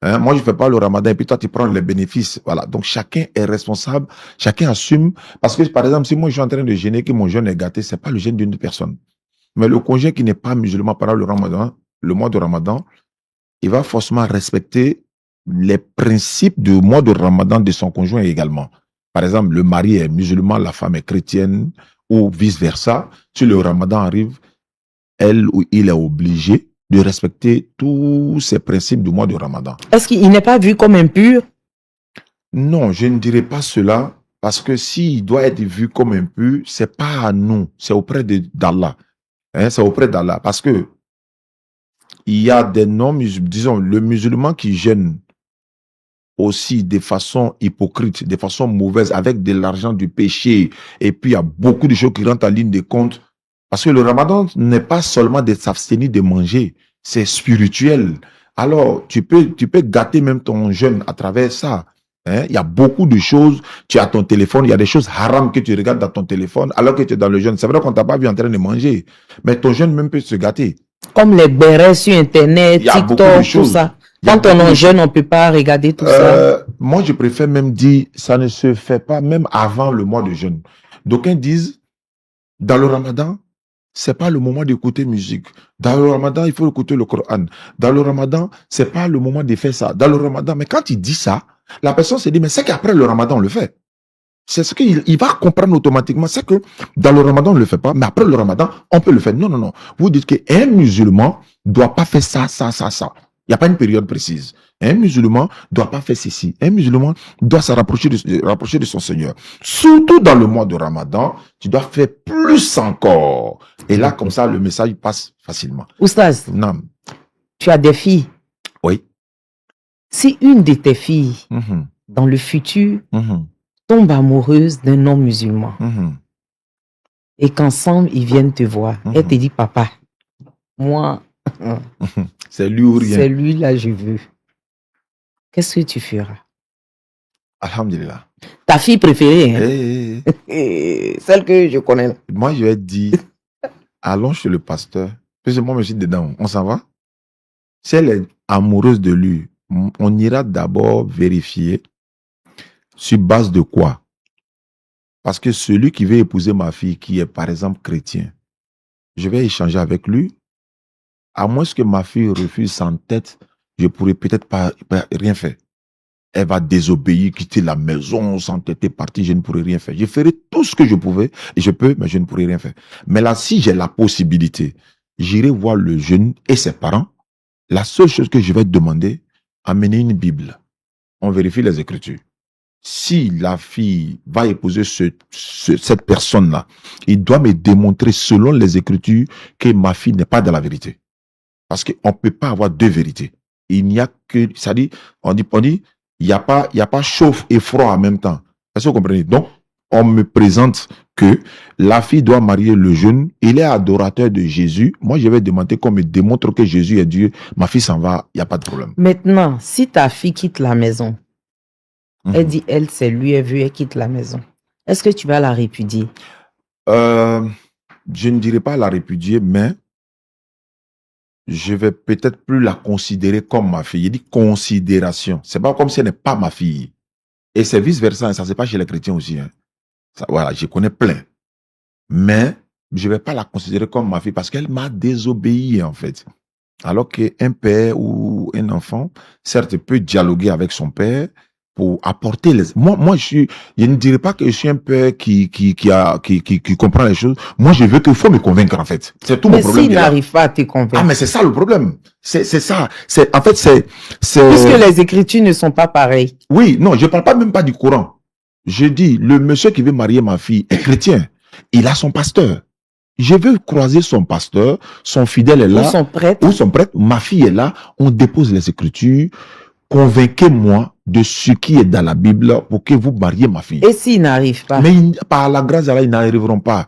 Hein? Moi, je ne fais pas le Ramadan et puis toi, tu prends les bénéfices. Voilà. Donc, chacun est responsable, chacun assume. Parce que, par exemple, si moi, je suis en train de jeûner, que mon jeûne est gâté, c'est pas le jeûne d'une personne. Mais le conjoint qui n'est pas musulman pendant le Ramadan, le mois de Ramadan, il va forcément respecter les principes du mois de Ramadan de son conjoint également. Par exemple, le mari est musulman, la femme est chrétienne, ou vice-versa. Si le Ramadan arrive, elle ou il est obligé de respecter tous ces principes du mois de Ramadan. Est-ce qu'il n'est pas vu comme impur? Non, je ne dirais pas cela, parce que s'il doit être vu comme impur, c'est pas à nous, c'est auprès d'Allah. Hein, c'est auprès d'Allah, parce que il y a des non-musulmans, disons, le musulman qui jeûne aussi de façon hypocrite, de façon mauvaise, avec de l'argent du péché, et puis il y a beaucoup de choses qui rentrent en ligne de compte. Parce que le ramadan n'est pas seulement de s'abstenir de manger, c'est spirituel. Alors, tu peux gâter même ton jeûne à travers ça. Hein? Il y a beaucoup de choses, tu as ton téléphone, il y a des choses haram que tu regardes dans ton téléphone, alors que tu es dans le jeûne. C'est vrai qu'on t'a pas vu en train de manger, mais ton jeûne même peut se gâter. Comme les bérets sur Internet, TikTok, tout ça. Quand on est jeune, on ne peut pas regarder tout ça. Moi, je préfère même dire, ça ne se fait pas même avant le mois de jeûne. D'aucuns disent, dans le ramadan, c'est pas le moment d'écouter musique. Dans le ramadan, il faut écouter le Coran. Dans le ramadan, c'est pas le moment de faire ça. Dans le ramadan, mais quand il dit ça, la personne se dit, mais c'est qu'après le ramadan, on le fait. C'est ce qu'il va comprendre automatiquement. C'est que dans le ramadan, on ne le fait pas, mais après le ramadan, on peut le faire. Non, non, non. Vous dites qu'un musulman ne doit pas faire ça, ça, ça, ça. Il n'y a pas une période précise. Un musulman ne doit pas faire ceci. Un musulman doit se rapprocher de son Seigneur. Surtout dans le mois de Ramadan, tu dois faire plus encore. Et là, comme ça, le message passe facilement. Oustaz, Non. Tu as des filles. Oui. Si une de tes filles, dans le futur, tombe amoureuse d'un non-musulman, et qu'ensemble, ils viennent te voir, elle te dit, papa, moi... c'est lui ou rien. C'est lui là, je veux. Qu'est-ce que tu feras? Alhamdulillah. Ta fille préférée, hein? Celle que je connais. Moi, je vais dire, allons chez le pasteur. Parce que moi, je suis dedans. On s'en va? Si elle est amoureuse de lui, on ira d'abord vérifier sur base de quoi? Parce que celui qui veut épouser ma fille, qui est par exemple chrétien, je vais échanger avec lui. À moins que ma fille refuse sans tête, je pourrais peut-être pas rien faire. elle va désobéir, quitter la maison, s'entêter, partir, je ne pourrai rien faire. Je ferai tout ce que je pouvais, et je peux, mais je ne pourrai rien faire. Mais là, si j'ai la possibilité, j'irai voir le jeune et ses parents. La seule chose que je vais demander, amener une Bible. On vérifie les Écritures. Si la fille va épouser cette personne-là, il doit me démontrer selon les Écritures que ma fille n'est pas dans la vérité. Parce qu'on ne peut pas avoir deux vérités. Il n'y a que, c'est-à-dire, on dit, il n'y a pas chauffe et froid en même temps. Est-ce que vous comprenez? Donc, on me présente que la fille doit marier le jeune, il est adorateur de Jésus. Moi, je vais demander qu'on me démontre que Jésus est Dieu. Ma fille s'en va, il n'y a pas de problème. Maintenant, si ta fille quitte la maison, elle dit, elle, c'est lui, elle veut, elle quitte la maison. Est-ce que tu vas la répudier? Je ne dirais pas la répudier, mais je vais peut-être plus la considérer comme ma fille. Il dit considération. C'est pas comme si elle n'est pas ma fille. Et c'est vice-versa, hein. Ça c'est pas chez les chrétiens aussi. Hein. Ça, voilà, je connais plein. Mais je vais pas la considérer comme ma fille parce qu'elle m'a désobéi en fait. Alors qu'un père ou un enfant, certes, peut dialoguer avec son père pour apporter les... Moi, je ne dirais pas que je suis un père qui comprend les choses. Moi, je veux qu'il faut me convaincre, en fait. C'est tout mon problème. Mais s'il n'arrive pas à te convaincre. Ah, mais c'est ça le problème. C'est ça. En fait, puisque les Écritures ne sont pas pareilles. Oui, non, je parle pas même pas du Coran. Je dis, le monsieur qui veut marier ma fille est chrétien. Il a son pasteur. Je veux croiser son pasteur, son fidèle est là. Ou son prêtre. Ma fille est là. On dépose les Écritures. Convainquez-moi de ce qui est dans la Bible pour que vous mariez ma fille. Et s'ils n'arrivent pas? Mais par la grâce d'Allah, ils n'arriveront pas.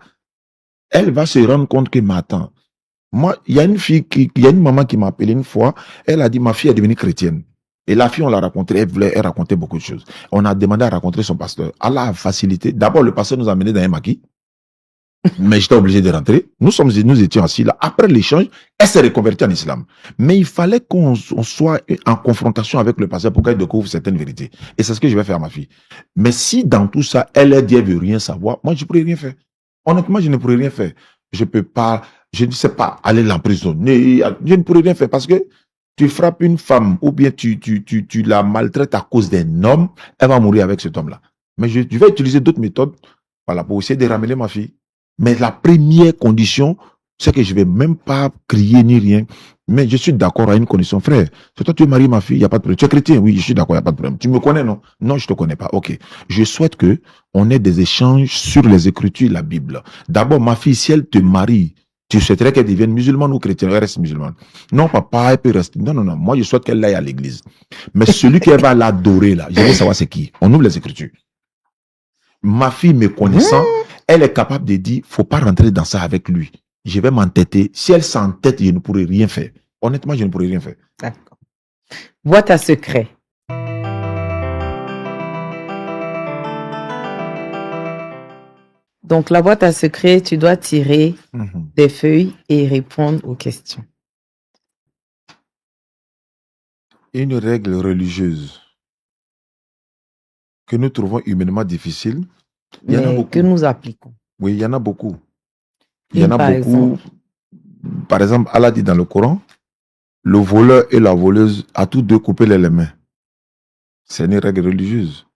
Elle va se rendre compte que, mais attends, moi, il y a une maman qui m'a appelé une fois, elle a dit, ma fille est devenue chrétienne. Et la fille, on l'a raconté, elle racontait beaucoup de choses. On a demandé à rencontrer son pasteur. Allah a facilité. D'abord, le pasteur nous a amené dans un maquis. Mais j'étais obligé de rentrer. Nous étions assis là. Après l'échange, elle s'est reconvertie en islam. Mais il fallait qu'on soit en confrontation avec le pasteur pour qu'elle découvre certaines vérités. Et c'est ce que je vais faire à ma fille. Mais si dans tout ça, elle dit elle veut rien savoir, moi, je ne pourrais rien faire. Honnêtement, je ne pourrais rien faire. Je peux pas, je ne sais pas, aller l'emprisonner. Je ne pourrais rien faire parce que tu frappes une femme ou bien tu la maltraites à cause d'un homme, elle va mourir avec cet homme-là. Mais je vais utiliser d'autres méthodes, voilà, pour essayer de ramener ma fille. Mais la première condition, c'est que je ne vais même pas crier ni rien. Mais je suis d'accord à une condition, frère. C'est toi, tu veux marier ma fille, il n'y a pas de problème. Tu es chrétien? Oui, je suis d'accord, il n'y a pas de problème. Tu me connais, non? Non, je ne te connais pas. Ok. Je souhaite que on ait des échanges sur les Écritures et la Bible. D'abord, ma fille, si elle te marie, tu souhaiterais qu'elle devienne musulmane ou chrétienne? Elle reste musulmane. Non, papa, elle peut rester. Non. Moi, je souhaite qu'elle aille à l'église. Mais celui qui va l'adorer, là, je veux savoir c'est qui. On ouvre les Écritures. Ma fille me connaissant, elle est capable de dire, faut pas rentrer dans ça avec lui. Je vais m'entêter. Si elle s'entête, je ne pourrai rien faire. Honnêtement, je ne pourrai rien faire. D'accord. Boîte à secret. Donc, la boîte à secret, tu dois tirer des feuilles et répondre aux questions. Une règle religieuse que nous trouvons humainement difficile. Il y en a beaucoup. Que nous appliquons. Oui, il y en a beaucoup. Il y en a beaucoup. Par exemple, Allah dit dans le Coran, le voleur et la voleuse, à tous deux, coupez-les les mains. C'est une règle religieuse.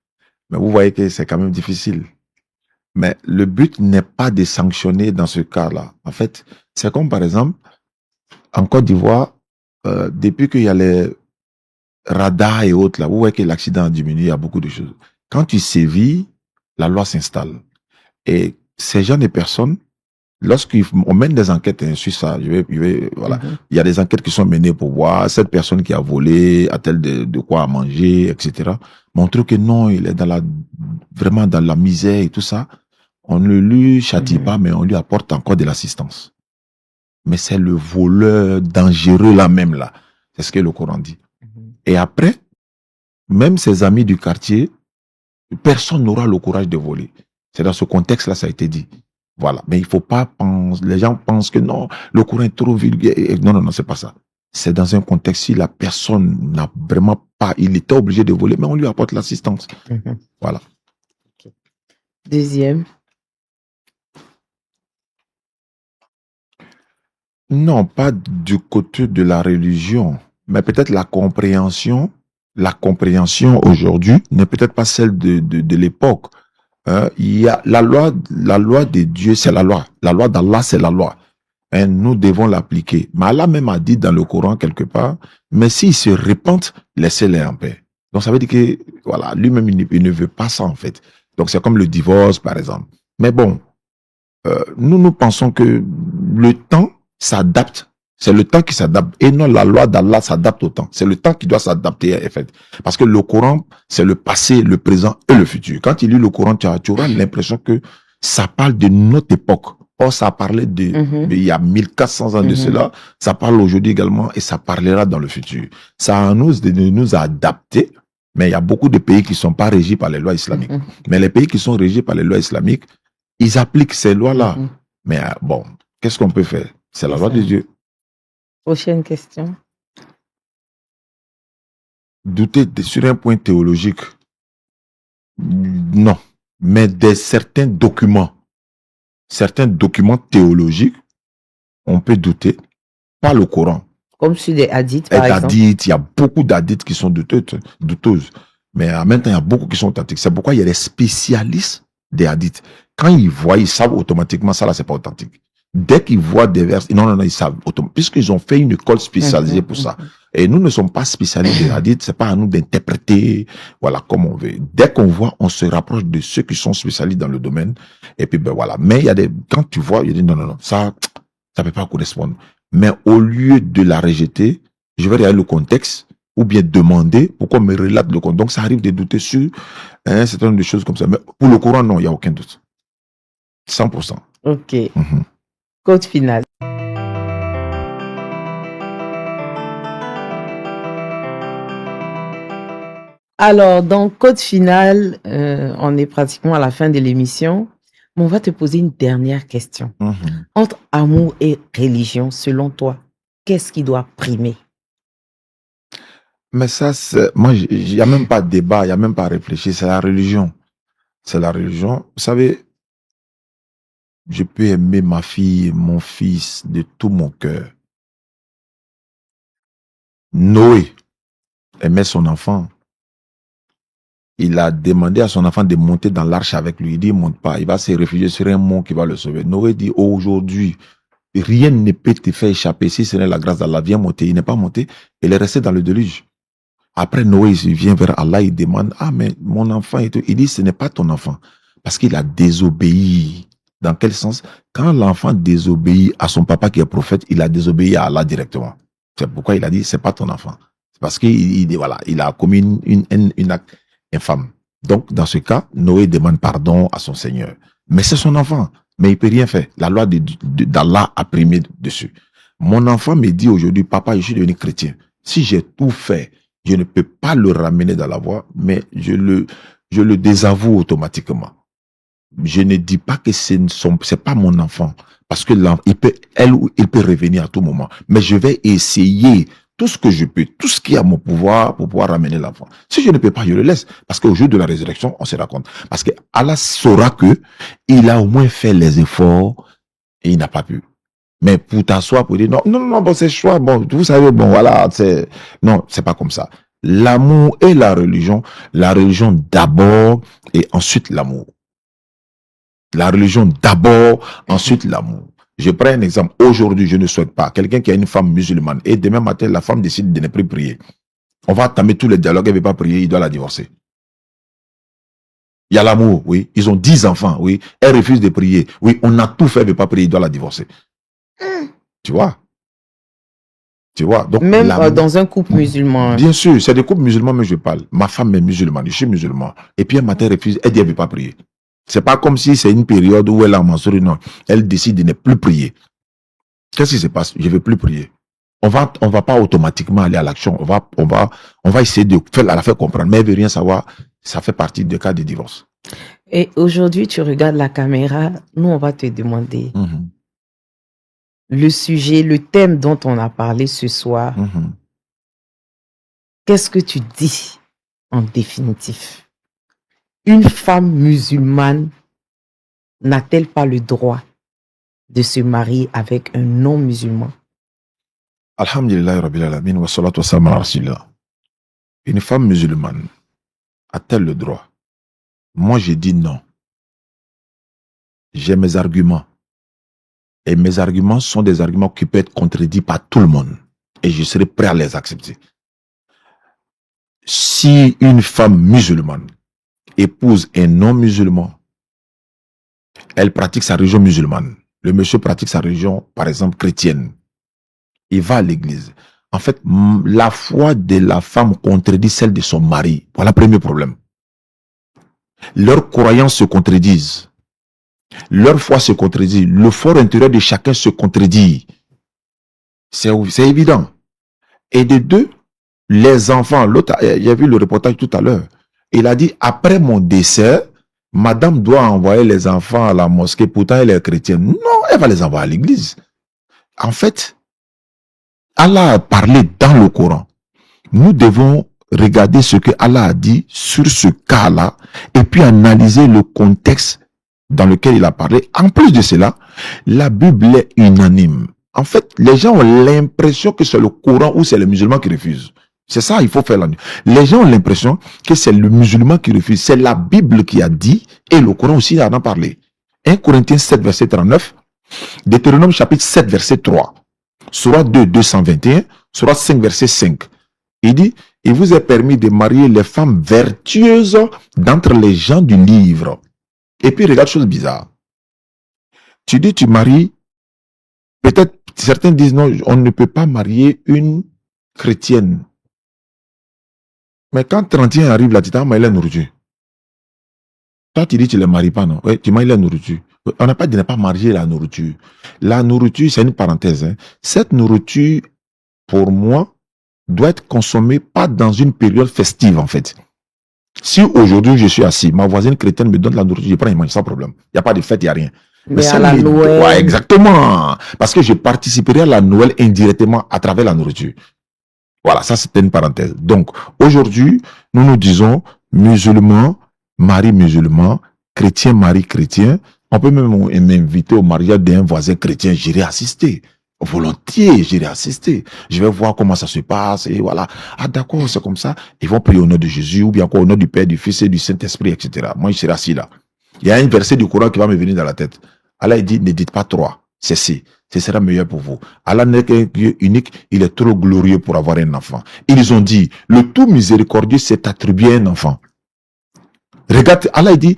Mais vous voyez que c'est quand même difficile. Mais le but n'est pas de sanctionner dans ce cas-là. En fait, c'est comme par exemple, en Côte d'Ivoire, depuis qu'il y a les radars et autres, là, vous voyez que l'accident a diminué, il y a beaucoup de choses. Quand tu sévis, la loi s'installe. Et ces gens de personnes, lorsqu'on mène des enquêtes sur ça, voilà, il y a des enquêtes qui sont menées pour voir cette personne qui a volé, a-t-elle de quoi à manger, etc. Montre que non, il est vraiment dans la misère et tout ça. On ne lui châtie pas, mais on lui apporte encore de l'assistance. Mais c'est le voleur dangereux là même là. C'est ce que le Coran dit. Et après, même ses amis du quartier, personne n'aura le courage de voler. C'est dans ce contexte-là, ça a été dit. Voilà. Mais il faut pas penser, les gens pensent que non, le Coran est trop vulgaire. Non, c'est pas ça. C'est dans un contexte, si la personne n'a vraiment pas, il était obligé de voler, mais on lui apporte l'assistance. Voilà. Okay. Deuxième. Non, pas du côté de la religion, mais peut-être la compréhension la compréhension aujourd'hui n'est peut-être pas celle de l'époque. Il y a la loi de Dieu, c'est la loi. La loi d'Allah, c'est la loi. Nous devons l'appliquer. Mais Allah même a dit dans le Coran quelque part, mais s'ils se repentent, laissez-les en paix. Donc ça veut dire que, voilà, lui-même, il ne veut pas ça en fait. Donc c'est comme le divorce, par exemple. Mais bon, nous pensons que le temps s'adapte. C'est le temps qui s'adapte et non la loi d'Allah s'adapte au temps. C'est le temps qui doit s'adapter en fait. Parce que le Coran, c'est le passé, le présent et le futur. Quand tu lis le Coran, tu auras l'impression que ça parle de notre époque. Or, ça parlait il y a 1400 ans de cela. Ça parle aujourd'hui également et ça parlera dans le futur. Ça nous de nous adapter. Mais il y a beaucoup de pays qui sont pas régis par les lois islamiques. Mais les pays qui sont régis par les lois islamiques, ils appliquent ces lois-là. Mais bon, qu'est-ce qu'on peut faire? C'est la loi de Dieu. Prochaine question. Douter sur un point théologique, non. Mais certains documents théologiques, on peut douter. Pas le Coran. Comme sur des hadiths, par exemple. Il y a beaucoup d'hadiths qui sont douteuses. Mais en même temps, il y a beaucoup qui sont authentiques. C'est pourquoi il y a des spécialistes des hadiths. Quand ils voient, ils savent automatiquement ça là, c'est pas authentique. Dès qu'ils voient des versets, non, ils savent automatiquement, puisqu'ils ont fait une école spécialisée pour ça. Et nous ne sommes pas spécialistes des hadiths, c'est pas à nous d'interpréter, voilà, comme on veut. Dès qu'on voit, on se rapproche de ceux qui sont spécialistes dans le domaine. Et puis, ben voilà. Mais il y a quand tu vois, il y a des, non, ça peut pas correspondre. Mais au lieu de la rejeter, je vais regarder le contexte, ou bien demander pourquoi on me relate le contexte. Donc, ça arrive de douter sur un certain nombre de choses comme ça. Mais pour le Coran, non, il n'y a aucun doute. 100%. Ok. Code final. Alors, dans code final, on est pratiquement à la fin de l'émission, mais on va te poser une dernière question. Entre amour et religion, selon toi, qu'est-ce qui doit primer? Mais ça, moi, il n'y a même pas de débat, il n'y a même pas à réfléchir, c'est la religion. C'est la religion. Vous savez, je peux aimer ma fille, mon fils de tout mon cœur. Noé aimait son enfant. Il a demandé à son enfant de monter dans l'arche avec lui. Il dit, monte pas, il va se réfugier sur un mont qui va le sauver. Noé dit, aujourd'hui, rien ne peut te faire échapper si ce n'est la grâce d'Allah. Viens monter. Il n'est pas monté, il est resté dans le déluge. Après, Noé, il vient vers Allah, il demande, ah, mais mon enfant et tout. Il dit, ce n'est pas ton enfant. Parce qu'il a désobéi. Dans quel sens? Quand l'enfant désobéit à son papa qui est prophète, il a désobéi à Allah directement. C'est pourquoi il a dit, c'est pas ton enfant. C'est parce qu'il voilà, il a commis une acte infâme. Donc, dans ce cas, Noé demande pardon à son Seigneur. Mais c'est son enfant. Mais il peut rien faire. La loi d'Allah a primé dessus. Mon enfant me dit aujourd'hui, papa, je suis devenu chrétien. Si j'ai tout fait, je ne peux pas le ramener dans la voie, mais je le désavoue automatiquement. Je ne dis pas que c'est pas mon enfant, parce que il peut revenir à tout moment. Mais je vais essayer tout ce que je peux, tout ce qui est à mon pouvoir pour pouvoir ramener l'enfant. Si je ne peux pas, je le laisse, parce qu'au jour de la résurrection, on se rend compte. Parce que Allah saura que il a au moins fait les efforts et il n'a pas pu. Mais pour t'asseoir, pour dire non, bon, c'est choix, bon, vous savez, bon, voilà, non, c'est pas comme ça. L'amour et la religion d'abord et ensuite l'amour. La religion d'abord, ensuite l'amour. Je prends un exemple. Aujourd'hui, je ne souhaite pas quelqu'un qui a une femme musulmane et demain matin, la femme décide de ne plus prier. On va entamer tous les dialogues, elle ne veut pas prier, il doit la divorcer. Il y a l'amour, oui. Ils ont 10 enfants, oui. Elle refuse de prier. Oui, on a tout fait, elle ne veut pas prier, il doit la divorcer. Tu vois? Donc, même dans un couple musulman. Bien sûr, c'est des couples musulmans, mais je parle. Ma femme est musulmane, je suis musulman. Et puis un matin, elle refuse, elle dit, elle ne veut pas prier. C'est pas comme si c'est une période où elle a menstrué, non. Elle décide de ne plus prier. Qu'est-ce qui se passe? Je ne veux plus prier. On va pas automatiquement aller à l'action. On va essayer de la faire comprendre. Mais elle veut rien savoir. Ça fait partie des cas de divorce. Et aujourd'hui, tu regardes la caméra. Nous, on va te demander le sujet, le thème dont on a parlé ce soir. Qu'est-ce que tu dis en définitif? Une femme musulmane n'a-t-elle pas le droit de se marier avec un non-musulman? Alhamdulillah Rabbil Alamin wa salatu wa salam ala Rasulillah. une femme musulmane a-t-elle le droit? Moi, j'ai dit non. J'ai mes arguments. Et mes arguments sont des arguments qui peuvent être contredits par tout le monde. Et je serai prêt à les accepter. Si une femme musulmane épouse un non-musulman, elle pratique sa religion musulmane. Le monsieur pratique sa religion, par exemple, chrétienne. Il va à l'église. En fait, la foi de la femme contredit celle de son mari. Voilà le premier problème. Leurs croyances se contredisent. Leur foi se contredit. Le fort intérieur de chacun se contredit. C'est évident. Et de deux, les enfants, l'autre, j'ai vu le reportage tout à l'heure. Il a dit, après mon décès, madame doit envoyer les enfants à la mosquée. Pourtant, elle est chrétienne. Non, elle va les envoyer à l'église. En fait, Allah a parlé dans le Coran. Nous devons regarder ce que Allah a dit sur ce cas-là et puis analyser le contexte dans lequel il a parlé. En plus de cela, la Bible est unanime. En fait, les gens ont l'impression que c'est le Coran ou c'est les musulmans qui refusent. C'est ça, il faut faire la nuit. Les gens ont l'impression que c'est le musulman qui refuse. C'est la Bible qui a dit et le Coran aussi en a parlé. 1 Corinthiens 7, verset 39, Deutéronome chapitre 7, verset 3, Sourate 2, 221, Sourate 5, verset 5. Il dit, il vous est permis de marier les femmes vertueuses d'entre les gens du livre. Et puis, regarde, chose bizarre. Tu dis, tu maries, peut-être, certains disent non, on ne peut pas marier une chrétienne. Mais quand 31 arrive là, tu t'as marié la nourriture. Toi, tu dis, tu ne les maries pas, non? Oui, tu maries la nourriture. On n'a pas dit ne pas marier la nourriture. La nourriture, c'est une parenthèse. Hein. Cette nourriture, pour moi, doit être consommée pas dans une période festive, en fait. Si aujourd'hui je suis assis, ma voisine chrétienne me donne la nourriture, je prends et mange sans problème. Il n'y a pas de fête, il n'y a rien. Mais à la Noël. Ouais, exactement. Parce que je participerai à la Noël indirectement à travers la nourriture. Voilà, ça c'était une parenthèse. Donc, aujourd'hui, nous nous disons musulman, mari musulman, chrétien, mari chrétien. On peut même m'inviter au mariage d'un voisin chrétien, j'irai assister. Volontiers, j'irai assister. Je vais voir comment ça se passe et voilà. Ah d'accord, c'est comme ça. Ils vont prier au nom de Jésus ou bien encore au nom du Père, du Fils et du Saint-Esprit, etc. Moi, je serai assis là. Il y a un verset du Coran qui va me venir dans la tête. Allah il dit, ne dites pas 3, cessez. Ce sera meilleur pour vous. Allah n'est qu'un Dieu unique, il est trop glorieux pour avoir un enfant. Ils ont dit, le tout miséricordieux s'est attribué un enfant. Regarde, Allah dit,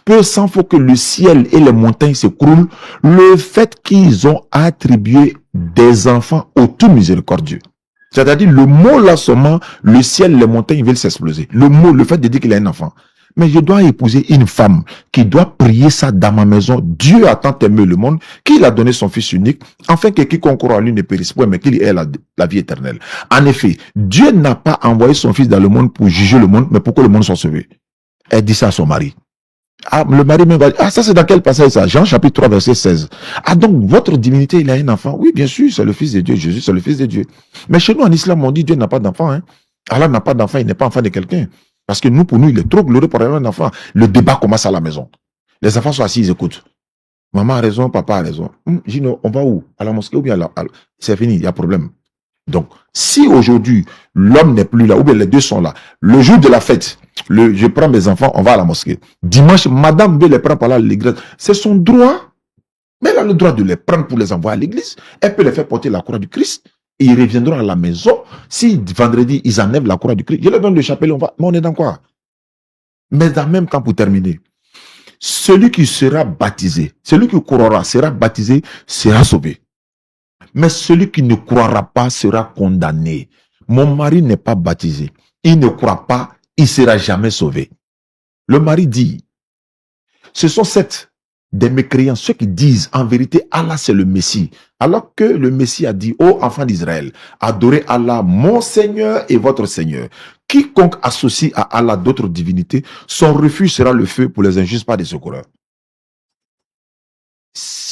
peu s'en faut que le ciel et les montagnes s'écroulent, le fait qu'ils ont attribué des enfants au tout miséricordieux. C'est-à-dire, le mot là seulement, le ciel, les montagnes veulent s'exploser. Le mot, le fait de dire qu'il a un enfant. Mais je dois épouser une femme qui doit prier ça dans ma maison. Dieu a tant aimé le monde qu'il a donné son fils unique, afin que quiconque croit en lui ne périsse point, mais qu'il ait la vie éternelle. En effet, Dieu n'a pas envoyé son fils dans le monde pour juger le monde, mais pour que le monde soit sauvé. Elle dit ça à son mari. Ah, le mari même va dire, ah, ça c'est dans quel passage ça? Jean chapitre 3, verset 16. Ah, donc votre divinité, il a un enfant? Oui, bien sûr, c'est le fils de Dieu. Jésus, c'est le fils de Dieu. Mais chez nous, en islam, on dit Dieu n'a pas d'enfant. Hein. Allah n'a pas d'enfant, il n'est pas enfant de quelqu'un. Parce que nous, pour nous, il est trop glorieux pour avoir un enfant. Le débat commence à la maison. Les enfants sont assis, ils écoutent. Maman a raison, papa a raison. Gino, on va où? À la mosquée ou bien c'est fini, il y a problème. Donc, si aujourd'hui, l'homme n'est plus là, ou bien les deux sont là, le jour de la fête, je prends mes enfants, on va à la mosquée. Dimanche, madame veut les prendre par là à l'église. C'est son droit. Mais elle a le droit de les prendre pour les envoyer à l'église. Elle peut les faire porter la croix du Christ. Et ils reviendront à la maison. Si vendredi, ils enlèvent la croix du Christ, je leur donne le chapelet, mais on est dans quoi? Mais en même temps, pour terminer, celui qui sera baptisé, celui qui croira, sera baptisé, sera sauvé. Mais celui qui ne croira pas sera condamné. Mon mari n'est pas baptisé. Il ne croit pas, il ne sera jamais sauvé. Le mari dit, ce sont des mécréants, ceux qui disent en vérité Allah c'est le Messie. Alors que le Messie a dit, ô enfants d'Israël, adorez Allah mon Seigneur et votre Seigneur. Quiconque associe à Allah d'autres divinités, son refuge sera le feu pour les injustes, pas des secoureurs.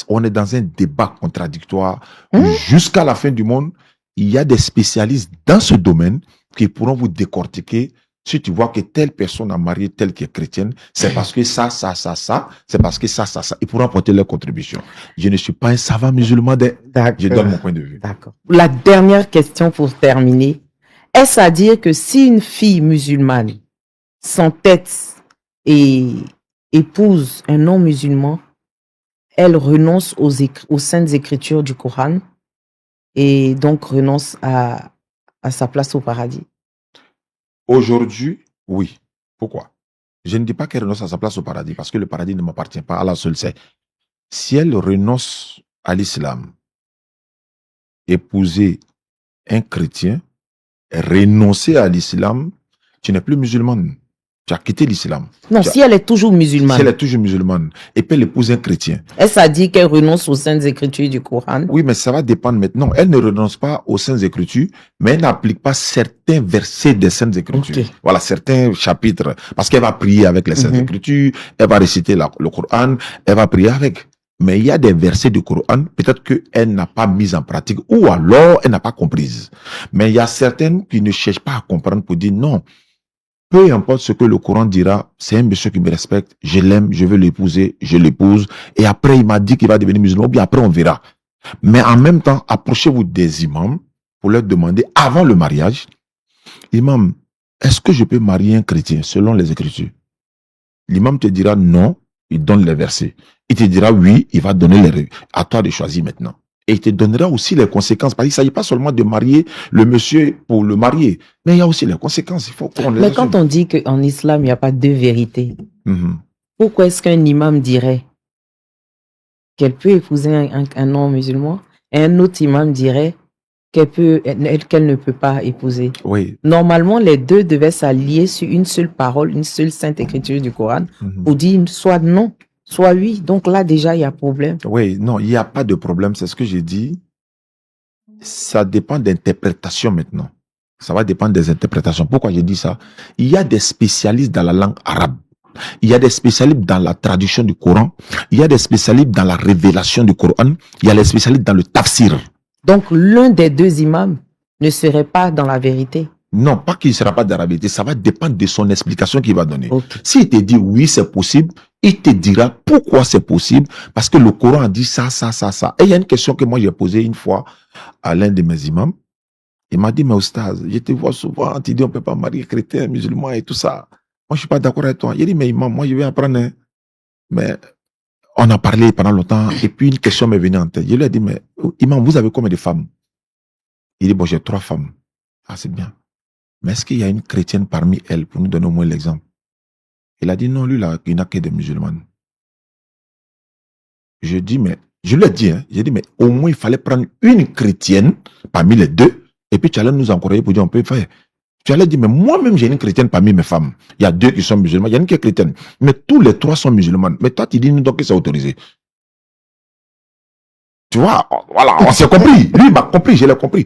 On est dans un débat contradictoire. Jusqu'à la fin du monde, il y a des spécialistes dans ce domaine qui pourront vous décortiquer. Si tu vois que telle personne a marié telle qui est chrétienne, c'est parce que ça, c'est parce que ça. Ils pourront apporter leur contribution. Je ne suis pas un savant musulman, je donne mon point de vue. D'accord. La dernière question pour terminer. est-ce à dire que si une fille musulmane s'entête et épouse un non-musulman, elle renonce aux saintes écritures du Coran et donc renonce à sa place au paradis? Aujourd'hui, oui. Pourquoi? Je ne dis pas qu'elle renonce à sa place au paradis, parce que le paradis ne m'appartient pas, Allah seul sait. Si elle renonce à l'islam, épouser un chrétien, renoncer à l'islam, tu n'es plus musulmane. Tu as quitté l'islam. Non, si elle est toujours musulmane. Si elle est toujours musulmane, et puis elle épouse un chrétien. Est-ce à dire qu'elle renonce aux saintes écritures du Coran? Oui, mais ça va dépendre maintenant. Elle ne renonce pas aux saintes écritures, mais elle n'applique pas certains versets des saintes écritures. Okay. Voilà, certains chapitres. Parce qu'elle va prier avec les saintes écritures, elle va réciter le Coran, elle va prier avec. Mais il y a des versets du Coran, peut-être qu'elle n'a pas mis en pratique, ou alors elle n'a pas comprise. Mais il y a certaines qui ne cherchent pas à comprendre pour dire non. Peu importe ce que le Coran dira, c'est un monsieur qui me respecte, je l'aime, je veux l'épouser, je l'épouse. Et après, il m'a dit qu'il va devenir musulman, ou bien après, on verra. Mais en même temps, approchez-vous des imams pour leur demander, avant le mariage, imam, est-ce que je peux marier un chrétien selon les Écritures? L'imam te dira non, il donne les versets. Il te dira oui, il va donner les règles. À toi de choisir maintenant. Et il te donnera aussi les conséquences. Parce qu'il ne s'agit pas seulement de marier le monsieur pour le marier. Mais il y a aussi les conséquences. Il faut qu'on les Mais quand on dit qu'en islam, il n'y a pas deux vérités, pourquoi est-ce qu'un imam dirait qu'elle peut épouser un non-musulman et un autre imam dirait qu'elle ne peut pas épouser? Oui. Normalement, les deux devaient s'allier sur une seule parole, une seule sainte écriture du Coran pour dire soit non, soit oui. Donc là, déjà, il y a problème. Oui, non, il n'y a pas de problème. C'est ce que j'ai dit. Ça dépend d'interprétation maintenant. Ça va dépendre des interprétations. Pourquoi j'ai dit ça? Il y a des spécialistes dans la langue arabe. Il y a des spécialistes dans la traduction du Coran. Il y a des spécialistes dans la révélation du Coran. Il y a des spécialistes dans le tafsir. Donc, l'un des deux imams ne serait pas dans la vérité. Non, pas qu'il ne sera pas dans la vérité. Ça va dépendre de son explication qu'il va donner. Okay. S'il te dit oui, c'est possible, il te dira pourquoi c'est possible. Parce que le Coran a dit ça, ça, ça, ça. Et il y a une question que moi j'ai posée une fois à l'un de mes imams. Il m'a dit, mais Oustaz, je te vois souvent, tu dis on ne peut pas marier chrétien, musulman et tout ça. Moi, je ne suis pas d'accord avec toi. Il dit, mais imam, moi, je vais apprendre. Hein. Mais on a parlé pendant longtemps et puis une question m'est venue en tête. Je lui ai dit, mais imam, vous avez combien de femmes? Il dit, bon, j'ai 3 femmes. Ah, c'est bien. Mais est-ce qu'il y a une chrétienne parmi elles pour nous donner au moins l'exemple? Il a dit, non, lui, là, il n'a que des musulmanes. Je dis, mais, je lui ai dit, hein, j'ai dit, mais au moins, il fallait prendre une chrétienne parmi les deux et puis tu allais nous encourager pour dire, on peut faire. Tu allais dire, mais moi-même, j'ai une chrétienne parmi mes femmes. Il y a 2 qui sont musulmanes, il y a une qui est chrétienne. Mais tous les 3 sont musulmanes. Mais toi, tu dis, nous, donc, que c'est autorisé. Tu vois, voilà, on s'est compris. Lui, il m'a compris, je l'ai compris.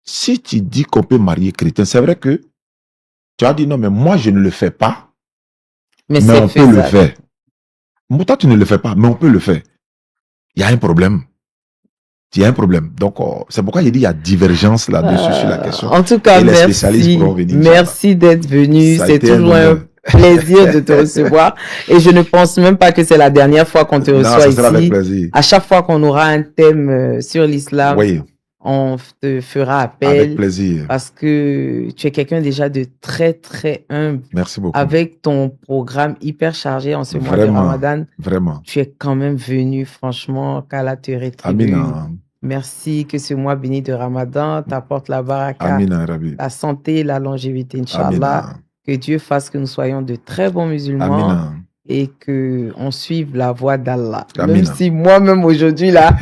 Si tu dis qu'on peut marier chrétien, c'est vrai que tu as dit, non, mais moi, je ne le fais pas. Mais on peut le faire. Toi, tu ne le fais pas, mais on peut le faire. Il y a un problème. Il y a un problème. Donc, c'est pourquoi j'ai dit il y a divergence là-dessus sur la question. En tout cas, merci. Merci d'être venu. C'est toujours un plaisir de te recevoir. Et je ne pense même pas que c'est la dernière fois qu'on te reçoit ici. Avec plaisir. À chaque fois qu'on aura un thème sur l'islam, oui, on te fera appel. Avec plaisir. Parce que tu es quelqu'un déjà de très, très humble. Merci beaucoup. Avec ton programme hyper chargé en ce mois de Ramadan. Vraiment. Tu es quand même venu, franchement, qu'Allah te rétribue. Amina. Merci que ce mois béni de Ramadan t'apporte la baraka, Amina, Rabbi. la santé, la longévité, Inch'Allah. Amina. Que Dieu fasse que nous soyons de très bons musulmans. Amina. Et qu'on suive la voie d'Allah. Amina. Même si moi-même aujourd'hui, là,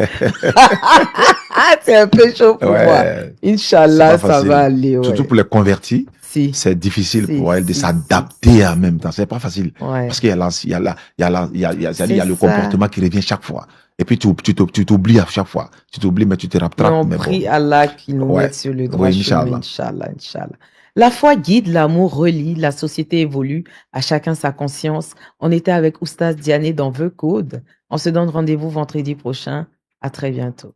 c'est un peu chaud pour moi. Inch'Allah, ça va aller. Ouais. Surtout pour les convertis. C'est difficile pour elle de s'adapter en même temps. C'est pas facile. Ouais. Parce qu'il y a le comportement qui revient chaque fois. Et puis, tu t'oublies à chaque fois. Tu t'oublies, mais tu te rattrapes. On prie Allah qui nous mette sur le droit chemin. Inch'Allah. La foi guide, l'amour relie, la société évolue, à chacun sa conscience. On était avec Oustaz Diané dans The Code. On se donne rendez-vous vendredi prochain. À très bientôt.